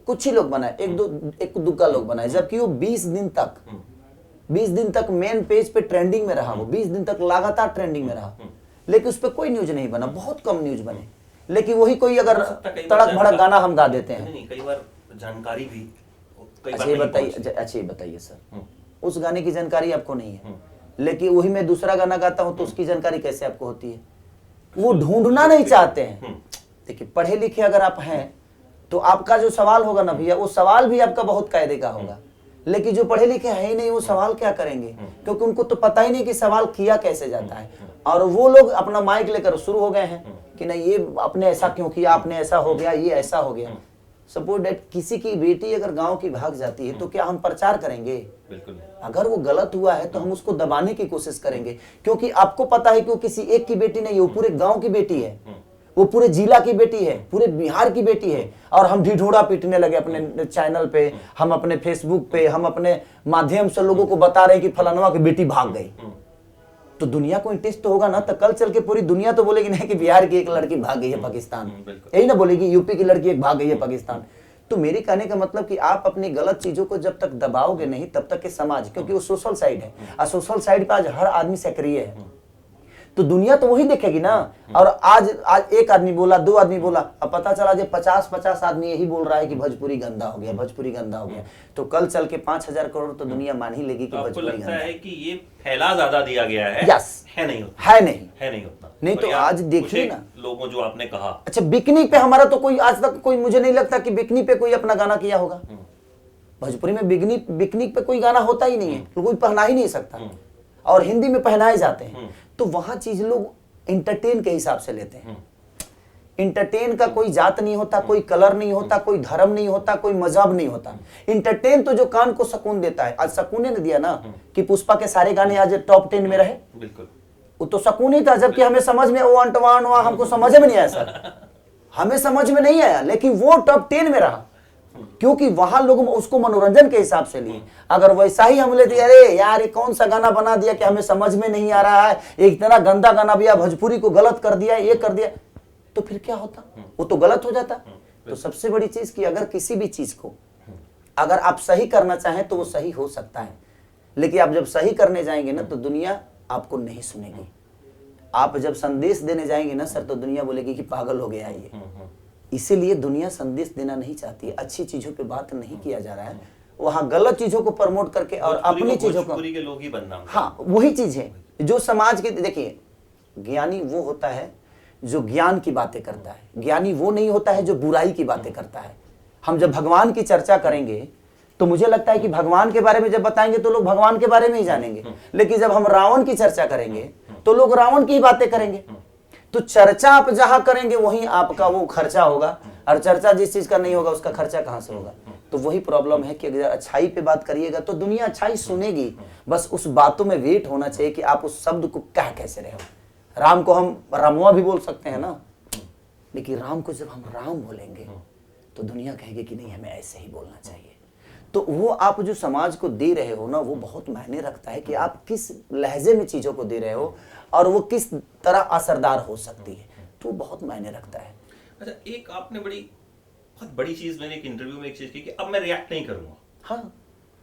S1: कुछ ही लोग बनाए, एक दुक्का लोग बनाए, जबकि वो 20 दिन तक मेन पेज पे ट्रेंडिंग में रहा। वो 20 दिन तक लगातार ट्रेंडिंग में रहा, लेकिन उस पर कोई न्यूज नहीं बना, बहुत कम न्यूज बने। लेकिन वही कोई अगर तड़क भड़क गाना हम गा देते हैं,
S2: कई बार जानकारी भी
S1: अच्छा ये बताइए सर, उस गाने की जानकारी आपको नहीं है, लेकिन वही मैं दूसरा गाना गाता हूं तो उसकी जानकारी कैसे आपको होती है? वो ढूंढना नहीं चाहते हैं। देखिए पढ़े लिखे अगर आप हैं तो आपका जो सवाल होगा ना भैया, वो सवाल भी आपका बहुत कायदे का होगा। लेकिन जो पढ़े लिखे है ही नहीं, वो सवाल क्या करेंगे? क्योंकि उनको तो पता ही नहीं कि सवाल किया कैसे जाता है। और वो लोग अपना माइक लेकर शुरू हो गए हैं कि नहीं ये आपने ऐसा क्यों किया, आपने ऐसा हो गया, ये ऐसा हो गया। सपोज दैट किसी की बेटी अगर गांव की भाग जाती है तो क्या हम प्रचार करेंगे?
S2: बिल्कुल।
S1: अगर वो गलत हुआ है तो हम उसको दबाने की कोशिश करेंगे, क्योंकि आपको पता है कि वो किसी एक की बेटी नहीं है, वो पूरे गांव की बेटी है, वो पूरे जिला की बेटी है, पूरे बिहार की बेटी है। और हम ढिढोरा पीटने लगे अपने चैनल पे, हम अपने फेसबुक पे, हम अपने माध्यम से लोगों को बता रहे हैं कि फलानवा की बेटी भाग गई। तो दुनिया को इंटरेस्ट तो होगा ना, तो कल चल के पूरी दुनिया तो बोलेगी नहीं कि बिहार की एक लड़की भाग गई है पाकिस्तान, यही ना बोलेगी यूपी की लड़की एक भाग गई है पाकिस्तान। तो मेरे कहने का मतलब कि आप अपनी गलत चीजों को जब तक दबाओगे नहीं तब तक के समाज, क्योंकि वो सोशल साइड है और सोशल साइड पे आज हर आदमी सक्रिय है, तो दुनिया तो वही देखेगी ना। और आज एक आदमी बोला, 2 आदमी बोला, अब पता चला जो 50 आदमी यही बोल रहा है कि भोजपुरी गंदा हो गया, भोजपुरी गंदा हो गया, तो कल चल के 5000 करोड़ तो दुनिया मान ही लेगी कि भोजपुरी गंदा
S2: है। कि ये फैला ज्यादा दिया गया है।
S1: यस,
S2: है नहीं उतना,
S1: है नहीं
S2: उतना।
S1: नहीं तो आज देखिए ना
S2: लोगों जो आपने कहा,
S1: अच्छा बिकनी पे हमारा तो कोई आज तक कोई, मुझे नहीं लगता कि बिकनी पे कोई अपना गाना किया होगा। भोजपुरी में बिकनी पे कोई गाना होता ही नहीं है, कोई पहना ही नहीं सकता, और हिंदी में पहनाए जाते हैं। तो वहां चीज लोग इंटरटेन के हिसाब से लेते हैं। इंटरटेन का कोई जात नहीं होता, कोई कलर नहीं होता, कोई धर्म नहीं होता, कोई मजहब नहीं होता। इंटरटेन तो जो कान को सुकून देता है, आज सुकून ने दिया ना कि पुष्पा के सारे गाने आज टॉप 10 में रहे।
S2: बिल्कुल,
S1: वो तो सुकून ही था, जबकि हमें समझ में वो अंटवान हुआ, हमको समझ में नहीं आया सर, हमें समझ में नहीं आया, लेकिन वो टॉप 10 में रहा, क्योंकि वहां लोग उसको मनोरंजन के हिसाब से लिए। अगर वैसा ही हम लेते, अरे यार ये कौन सा गाना बना दिया कि हमें समझ में नहीं आ रहा है, एक इतना गंदा गाना भी, भोजपुरी को गलत कर दिया, ये कर दिया, तो फिर क्या होता? वो तो गलत हो जाता। तो सबसे बड़ी चीज कि अगर किसी भी चीज को अगर आप सही करना चाहें तो वो सही हो सकता है, लेकिन आप जब सही करने जाएंगे ना तो दुनिया आपको नहीं सुनेगी। आप जब संदेश देने जाएंगे ना सर तो दुनिया बोलेगी कि पागल हो गया ये। इसीलिए दुनिया संदेश देना नहीं चाहती है, अच्छी चीजों पे बात नहीं किया जा रहा है, वहां गलत चीजों को प्रमोट करके और अपनी चीजों को,
S2: भोजपुरी के लोग ही बदनाम
S1: हाँ वही चीज है जो समाज के, देखिए ज्ञानी वो होता है जो ज्ञान की बातें करता है, ज्ञानी वो नहीं होता है जो बुराई की बातें करता है। हम जब भगवान की चर्चा करेंगे तो मुझे लगता है कि भगवान के बारे में जब बताएंगे तो लोग भगवान के बारे में ही जानेंगे, लेकिन जब हम रावण की चर्चा करेंगे तो लोग रावण की ही बातें करेंगे। तो चर्चा आप जहां करेंगे वहीं आपका वो खर्चा होगा, और चर्चा जिस चीज का नहीं होगा उसका खर्चा कहां से होगा। तो वही प्रॉब्लम है कि अगर अच्छाई पे बात करिएगा तो दुनिया अच्छाई सुनेगी, बस उस बातों में वेट होना चाहिए कि आप उस शब्द को कह कैसे रहे हो। राम को हम रामुआ भी बोल सकते हैं ना, लेकिन राम को जब हम राम बोलेंगे तो दुनिया कहेगी कि नहीं हमें ऐसे ही बोलना चाहिए। तो वो आप जो समाज को दे रहे हो ना, वो बहुत मायने रखता है कि आप किस लहजे में चीजों को दे रहे हो और वो किस तरह असरदार हो सकती है, तो बहुत मायने रखता है।
S2: अच्छा, एक आपने बहुत बड़ी चीज, मैंने एक इंटरव्यू में एक चीज की कि अब मैं रिएक्ट नहीं करूंगा।
S1: हाँ,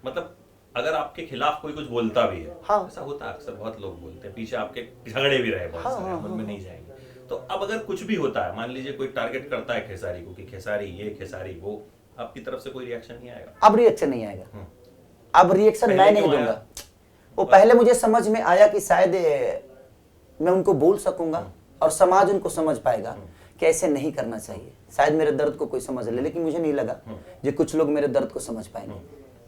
S2: मतलब अगर आपके खिलाफ कोई कुछ बोलता भी है,
S1: हाँ,
S2: ऐसा होता है अक्सर, बहुत लोग बोलते हैं, पीछे आपके झगड़े भी रहे बहुत
S1: हाँ,
S2: सारे,
S1: हाँ,
S2: हम उनमें नहीं जाएंगे। तो अब अगर कुछ भी होता है, मान लीजिए कोई टारगेट करता है खेसारी को कि खेसारी ये, खेसारी वो, आपकी तरफ से कोई रिएक्शन नहीं आएगा?
S1: अब रिएक्शन नहीं आएगा, अब रिएक्शन मैं नहीं दूंगा। वो पहले मुझे समझ में आया कि शायद मैं उनको बोल सकूंगा और समाज उनको समझ पाएगा कि ऐसे नहीं करना चाहिए, शायद मेरे दर्द को कोई समझ ले, लेकिन मुझे नहीं लगा कि कुछ लोग मेरे दर्द को समझ पाएंगे।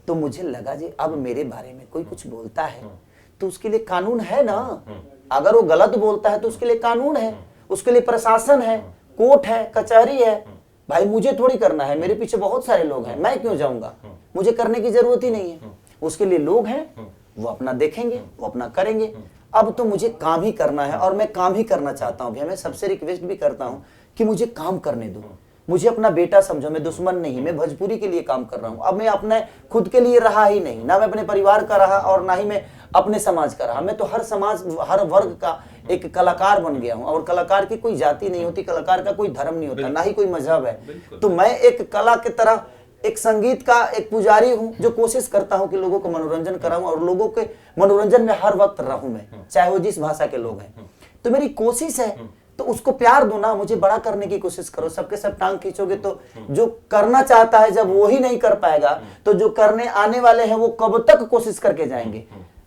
S1: तो मुझे लगा जी अब मेरे बारे में कोई कुछ बोलता है तो उसके लिए कानून है ना, अगर वो गलत बोलता है तो उसके लिए कानून है, उसके लिए प्रशासन है, कोर्ट है, कचहरी है। भाई मुझे थोड़ी करना है, मेरे पीछे बहुत सारे लोग हैं, मैं क्यों जाऊंगा, मुझे करने की जरूरत ही नहीं है। उसके लिए लोग हैं, वो अपना देखेंगे, वो अपना करेंगे। अब तो मुझे काम ही करना है और मैं काम ही करना चाहता हूँ भैया। मैं सबसे रिक्वेस्ट भी करता हूँ कि मुझे काम करने दो, मुझे अपना बेटा समझो, मैं दुश्मन नहीं, मैं भोजपुरी के लिए काम कर रहा हूँ। अब मैं अपने खुद के लिए रहा ही नहीं, ना मैं अपने परिवार का रहा और ना ही मैं अपने समाज का रहा, मैं तो हर समाज हर वर्ग का एक कलाकार बन गया हूँ। और कलाकार की कोई जाति नहीं होती, कलाकार का कोई धर्म नहीं होता, ना ही कोई मजहब है। तो मैं एक कला की तरह एक संगीत का एक पुजारी हूँ जो कोशिश करता हूँ कि लोगों को मनोरंजन कराऊं और लोगों के मनोरंजन में हर वक्त रहूं मैं, चाहे वो जिस भाषा के लोग हैं। तो मेरी कोशिश है, तो उसको प्यार दो ना, मुझे बड़ा करने की कोशिश करो। सबके सब टांग खींचोगे तो जो करना चाहता है जब वो ही नहीं कर पाएगा तो जो करने आने वाले हैं वो कब तक कोशिश करके जाएंगे।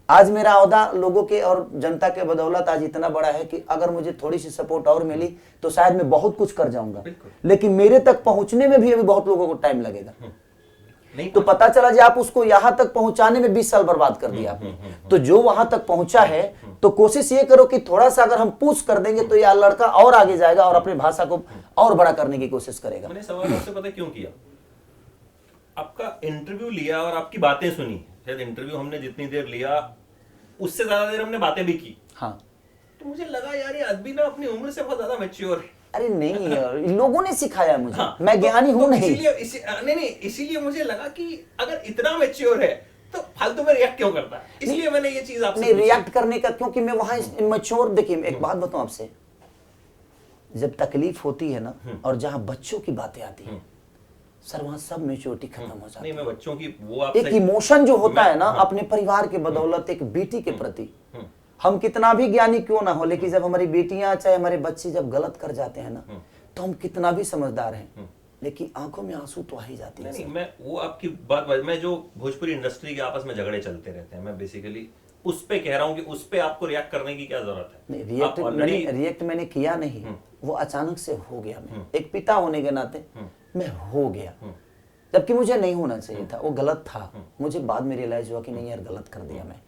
S1: आज मेरा ओहदा लोगों के और जनता के बदौलत आज इतना बड़ा है कि अगर मुझे थोड़ी सी सपोर्ट और मिली तो शायद मैं बहुत कुछ कर जाऊंगा, लेकिन मेरे तक पहुंचने में भी अभी बहुत लोगों को टाइम लगेगा। नहीं तो पता चला जी आप उसको यहां तक पहुंचाने में 20 साल बर्बाद कर दिया आपने। तो जो वहां तक पहुंचा है तो कोशिश ये करो कि थोड़ा सा अगर हम पुश कर देंगे तो यह लड़का और आगे जाएगा और अपनी भाषा को और बड़ा करने की कोशिश करेगा।
S2: मैंने सवाल आपसे पता क्यों किया, आपका इंटरव्यू लिया और आपकी बातें सुनी, शायद इंटरव्यू हमने जितनी देर लिया उससे ज्यादा देर हमने बातें भी की।
S1: हाँ,
S2: तो मुझे लगा यार ये आदमी ना अपनी उम्र से बहुत ज्यादा मैच्योर है।
S1: अरे नहीं यार, लोगों ने सिखाया मुझे।
S2: हाँ,
S1: मैं ज्ञानी हूं नहीं,
S2: इसीलिए मुझे लगा कि अगर इतना मैच्योर है तो फालतू में रिएक्ट क्यों करता है, इसलिए मैंने ये चीज आपसे
S1: नहीं रिएक्ट करने का, क्योंकि मैं वहां मैच्योर। देखिए एक बात बताऊं आपसे, जब तकलीफ होती है ना और जहां बच्चों की बातें आती है सर, वहां सब मैच्योरिटी खत्म हो जाती है।
S2: नहीं मैं बच्चों की वो
S1: एक इमोशन जो होता है ना अपने परिवार के बदौलत, एक बेटी के प्रति, हम कितना भी ज्ञानी क्यों ना हो, लेकिन जब हमारी बेटियां चाहे हमारे बच्चे जब गलत कर जाते हैं ना तो हम कितना भी समझदार हैं लेकिन आंखों में आंसू तो आ ही जाती है।
S2: नहीं मैं वो आपकी बात, मैं जो भोजपुरी इंडस्ट्री के आपस में झगड़े चलते रहते हैं, मैं बेसिकली उस पे कह रहा हूँ कि उस पे आपको रिएक्ट करने की क्या जरूरत है।
S1: नहीं रिएक्ट मैंने किया नहीं, वो अचानक से हो गया। मैं एक पिता होने के नाते मैं हो गया, जबकि मुझे नहीं होना चाहिए था, वो गलत था। मुझे बाद में रियलाइज हुआ कि नहीं यार गलत कर दिया मैं,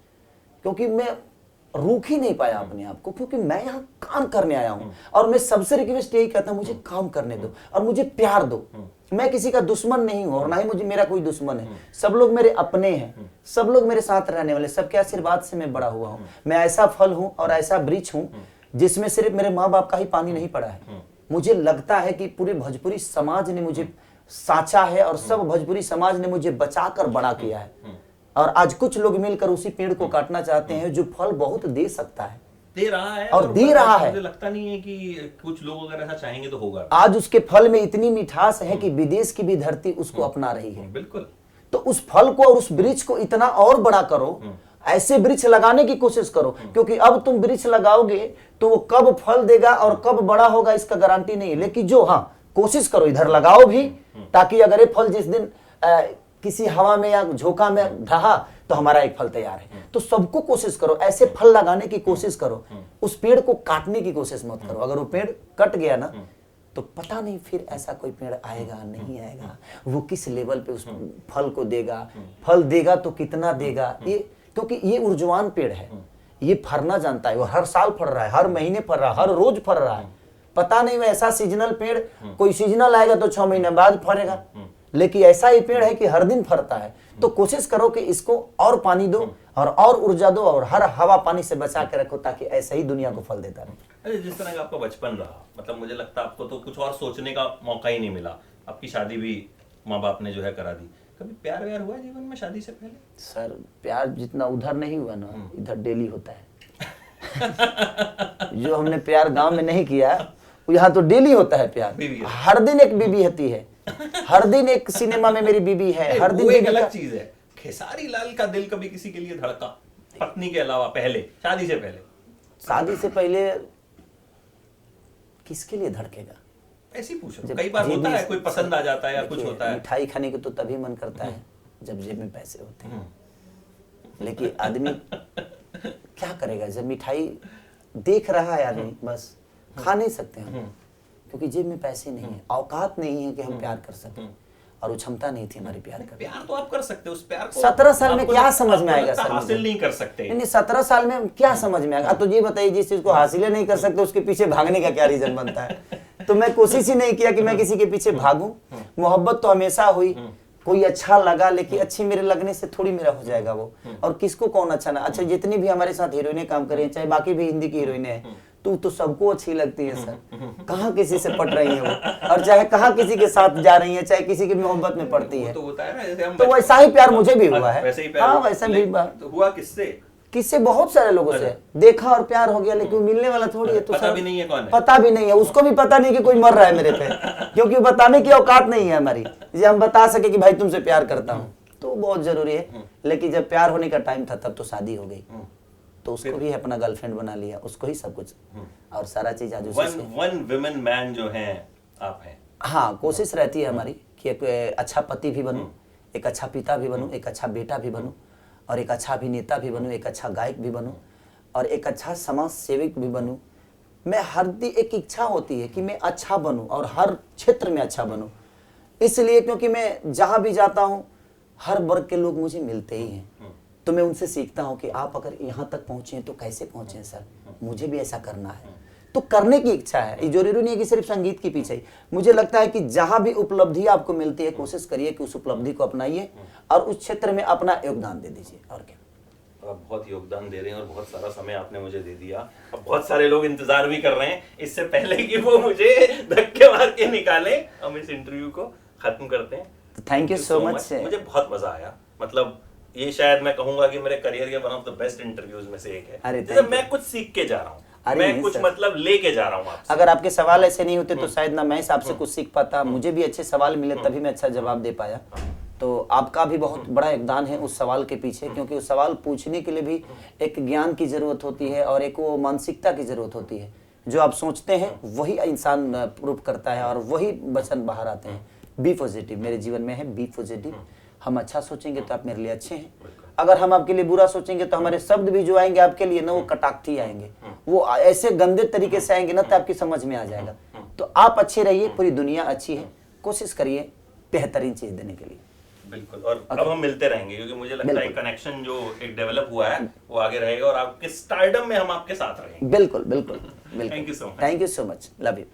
S1: क्योंकि मैं रोक ही नहीं पाया अपने आप को, क्योंकि मैं यहाँ काम करने आया हूँ। और मैं सबसे रिक्वेस्ट यही करता हूँ, मुझे काम करने दो और मुझे प्यार दो। मैं किसी का दुश्मन नहीं हूँ और ना ही मुझे मेरा कोई दुश्मन है, सब लोग मेरे अपने हैं, सब लोग मेरे साथ रहने वाले, सबके आशीर्वाद से मैं बड़ा हुआ हूँ। मैं ऐसा फल हूँ और ऐसा वृक्ष हूँ जिसमें सिर्फ मेरे माँ बाप का ही पानी नहीं पड़ा है। मुझे लगता है कि पूरे भोजपुरी समाज ने मुझे साचा है और सब भोजपुरी समाज ने मुझे बचाकर बड़ा किया है। और आज कुछ लोग मिलकर उसी पेड़ को काटना चाहते हैं जो फल बहुत दे सकता है,
S2: दे रहा है
S1: और दे रहा है।
S2: मुझे लगता नहीं है कि कुछ लोग अगर ऐसा चाहेंगे तो होगा।
S1: आज उसके फल में इतनी मिठास है कि विदेश की भी धरती उसको अपना रही है।
S2: बिल्कुल।
S1: तो उस फल को और उस वृक्ष को इतना और बड़ा करो, ऐसे वृक्ष लगाने की कोशिश करो, क्योंकि अब तुम वृक्ष लगाओगे तो वो कब फल देगा और कब बड़ा होगा इसका गारंटी नहीं है। लेकिन जो हाँ कोशिश करो इधर लगाओ भी, ताकि अगर ये फल जिस दिन किसी हवा में या झोंका में रहा तो हमारा एक फल तैयार है। तो सबको कोशिश करो, ऐसे फल लगाने की कोशिश करो, उस पेड़ को काटने की कोशिश मत करो। अगर वो पेड़ कट गया ना तो पता नहीं फिर ऐसा कोई पेड़ आएगा नहीं आएगा, वो किस लेवल पे उस फल को देगा, फल देगा तो कितना देगा। ये क्योंकि ये ऊर्जवान पेड़ है, ये फरना जानता है, वो हर साल फर रहा है, हर महीने फर रहा है, हर रोज फर रहा है। पता नहीं वो ऐसा सीजनल पेड़, कोई सीजनल आएगा तो 6 महीने बाद फरेगा, लेकिन ऐसा ही पेड़ है कि हर दिन फरता है। तो कोशिश करो कि इसको और पानी दो और ऊर्जा दो और हर हवा पानी से बचा के रखो, ताकि ऐसा ही दुनिया को फल देता रहे।
S2: अरे जिस तरह का आपका बचपन रहा, मतलब मुझे लगता है आपको तो कुछ और सोचने का मौका ही नहीं मिला। आपकी शादी भी माँ बाप ने जो है करा दी। कभी प्यार व्यार हुआ जीवन में शादी से पहले?
S1: सर प्यार जितना उधर नहीं हुआ ना, इधर डेली होता है। जो हमने प्यार गांव में नहीं किया, यहाँ तो डेली होता है प्यार। हर दिन एक बीबी होती है, हर दिन एक सिनेमा में मेरी बीबी है, हर दिन
S2: एक अलग चीज है। खेसारी लाल का दिल कभी किसी के लिए धड़का, पत्नी के अलावा, पहले शादी से पहले?
S1: शादी से पहले किसके लिए धड़केगा?
S2: ऐसे ही पूछो, कई बार होता है कोई पसंद आ जाता है या कुछ होता है।
S1: मिठाई खाने को तो तभी मन करता है जब जेब में पैसे होते हैं, लेकिन आदमी क्या करेगा जब मिठाई देख रहा है आदमी, बस खा नहीं सकते हम, क्योंकि जेब में पैसे नहीं है, औकात नहीं है कि हम प्यार कर सकें, और वो क्षमता नहीं थी हमारी प्यार करने।
S2: प्यार तो आप कर सकते हो, उस प्यार को
S1: 17 साल में क्या समझ में आएगा सर?
S2: हासिल नहीं कर सकते।
S1: नहीं 17 साल में क्या समझ में आएगा? तो ये बताइए, जिस चीज को हासिल नहीं कर सकते उसके पीछे भागने का क्या रीजन बनता है? तो मैं कोशिश ही नहीं किया कि मैं किसी के पीछे भागूं। मोहब्बत तो हमेशा हुई, कोई अच्छा लगा, लेकिन अच्छी मेरे लगने से थोड़ी मेरा हो जाएगा वो। और किसको कौन अच्छा ना, अच्छा जितनी भी हमारे साथ हीरोइनें काम कर रही हैं, चाहे बाकी भी हिंदी की हीरोइनें हैं, तो सबको अच्छी लगती है सर। कहाँ किसी से पट रही है वो, और चाहे कहाँ किसी के साथ जा रही है, चाहे किसी की मोहब्बत में पड़ती है।
S2: तो होता है ना, जैसे हम
S1: तो वैसा ही प्यार मुझे भी हुआ है।
S2: वैसे ही प्यार
S1: हाँ वैसा भी
S2: हुआ। किससे?
S1: बहुत सारे लोगों से देखा और प्यार हो गया, लेकिन मिलने वाला थोड़ी है। तो
S2: पता भी नहीं है कौन है,
S1: पता भी नहीं है, उसको भी पता नहीं कि कोई मर रहा है मेरे पे, क्योंकि बताने की औकात नहीं है हमारी, जो हम बता सके कि भाई तुमसे प्यार करता हूँ, तो बहुत जरूरी है। लेकिन जब प्यार होने का टाइम था तब तो शादी हो गई, तो उसको भी अपना गर्लफ्रेंड बना लिया, उसको ही सब कुछ और सारा चीज आज उसी से।
S2: वन वुमेन मैन जो है आप हैं।
S1: हाँ कोशिश रहती है हमारी कि एक अच्छा पति भी बनूं, एक अच्छा पिता भी बनूं, एक अच्छा बेटा भी बनूं, और एक अच्छा अभिनेता भी बनूं, एक अच्छा गायक भी बनूं, और एक अच्छा समाज सेवक भी बनूं। मैं हर दिन एक इच्छा होती है कि मैं अच्छा बनूं और हर क्षेत्र में अच्छा बनूं, इसलिए क्योंकि मैं जहां भी जाता हूं हर वर्ग के लोग मुझे मिलते ही हैं, तो मैं उनसे सीखता हूं कि आप अगर यहाँ तक पहुंचे तो कैसे पहुंचे सर, मुझे भी ऐसा करना है। तो करने की इच्छा है, ये जरूरी नहीं है कि सिर्फ संगीत के पीछे ही। मुझे लगता है कि जहां भी उपलब्धि आपको मिलती है, कोशिश करिए कि उस उपलब्धि को अपनाइए और उस क्षेत्र में अपना योगदान दे दीजिए। और क्या,
S2: आप बहुत योगदान दे रहे हैं और बहुत सारा समय आपने मुझे दे दिया। अब बहुत सारे लोग इंतजार भी कर रहे हैं इससे पहले कि वो मुझे धक्के मार के निकाले। हम इस इंटरव्यू को खत्म करते हैं।
S1: Thank you so much.
S2: मुझे बहुत मजा आया, मतलब ये शायद मैं कहूंगा कि मेरे करियर के one of the best interviews में से एक है। जैसे मैं कुछ सीख के जा रहा हूँ, मैं कुछ मतलब लेके जा रहा हूँ आपसे।
S1: अगर आपके सवाल ऐसे नहीं होते तो शायद ना मैं आपसे कुछ सीख पाता, मुझे भी अच्छे सवाल मिले तभी मैं अच्छा जवाब दे पाया। तो आपका भी बहुत बड़ा योगदान है उस सवाल के पीछे, क्योंकि उस सवाल पूछने के लिए भी एक ज्ञान की जरूरत होती है और एक वो मानसिकता की जरूरत होती है। जो आप सोचते हैं वही इंसान प्रूव करता है और वही वचन बाहर आते हैं। बी पॉजिटिव मेरे जीवन में है, बी पॉजिटिव। हम अच्छा सोचेंगे तो आप मेरे लिए अच्छे हैं, अगर हम आपके लिए बुरा सोचेंगे तो हमारे शब्द भी जो आएंगे आपके लिए ना वो कटाक्षी आएंगे, वो ऐसे गंदे तरीके से आएंगे ना तो आपकी समझ में आ जाएगा। तो आप अच्छे रहिए, पूरी दुनिया अच्छी है, कोशिश करिए बेहतरीन चीज देने के लिए।
S2: बिल्कुल, और अब हम मिलते रहेंगे क्योंकि मुझे लगता है कनेक्शन जो एक डेवलप हुआ है वो आगे रहेगा और आपके स्टारडम में हम आपके साथ रहेंगे।
S1: बिल्कुल बिल्कुल बिल्कुल।
S2: Thank you so much.
S1: Thank you so much, love you.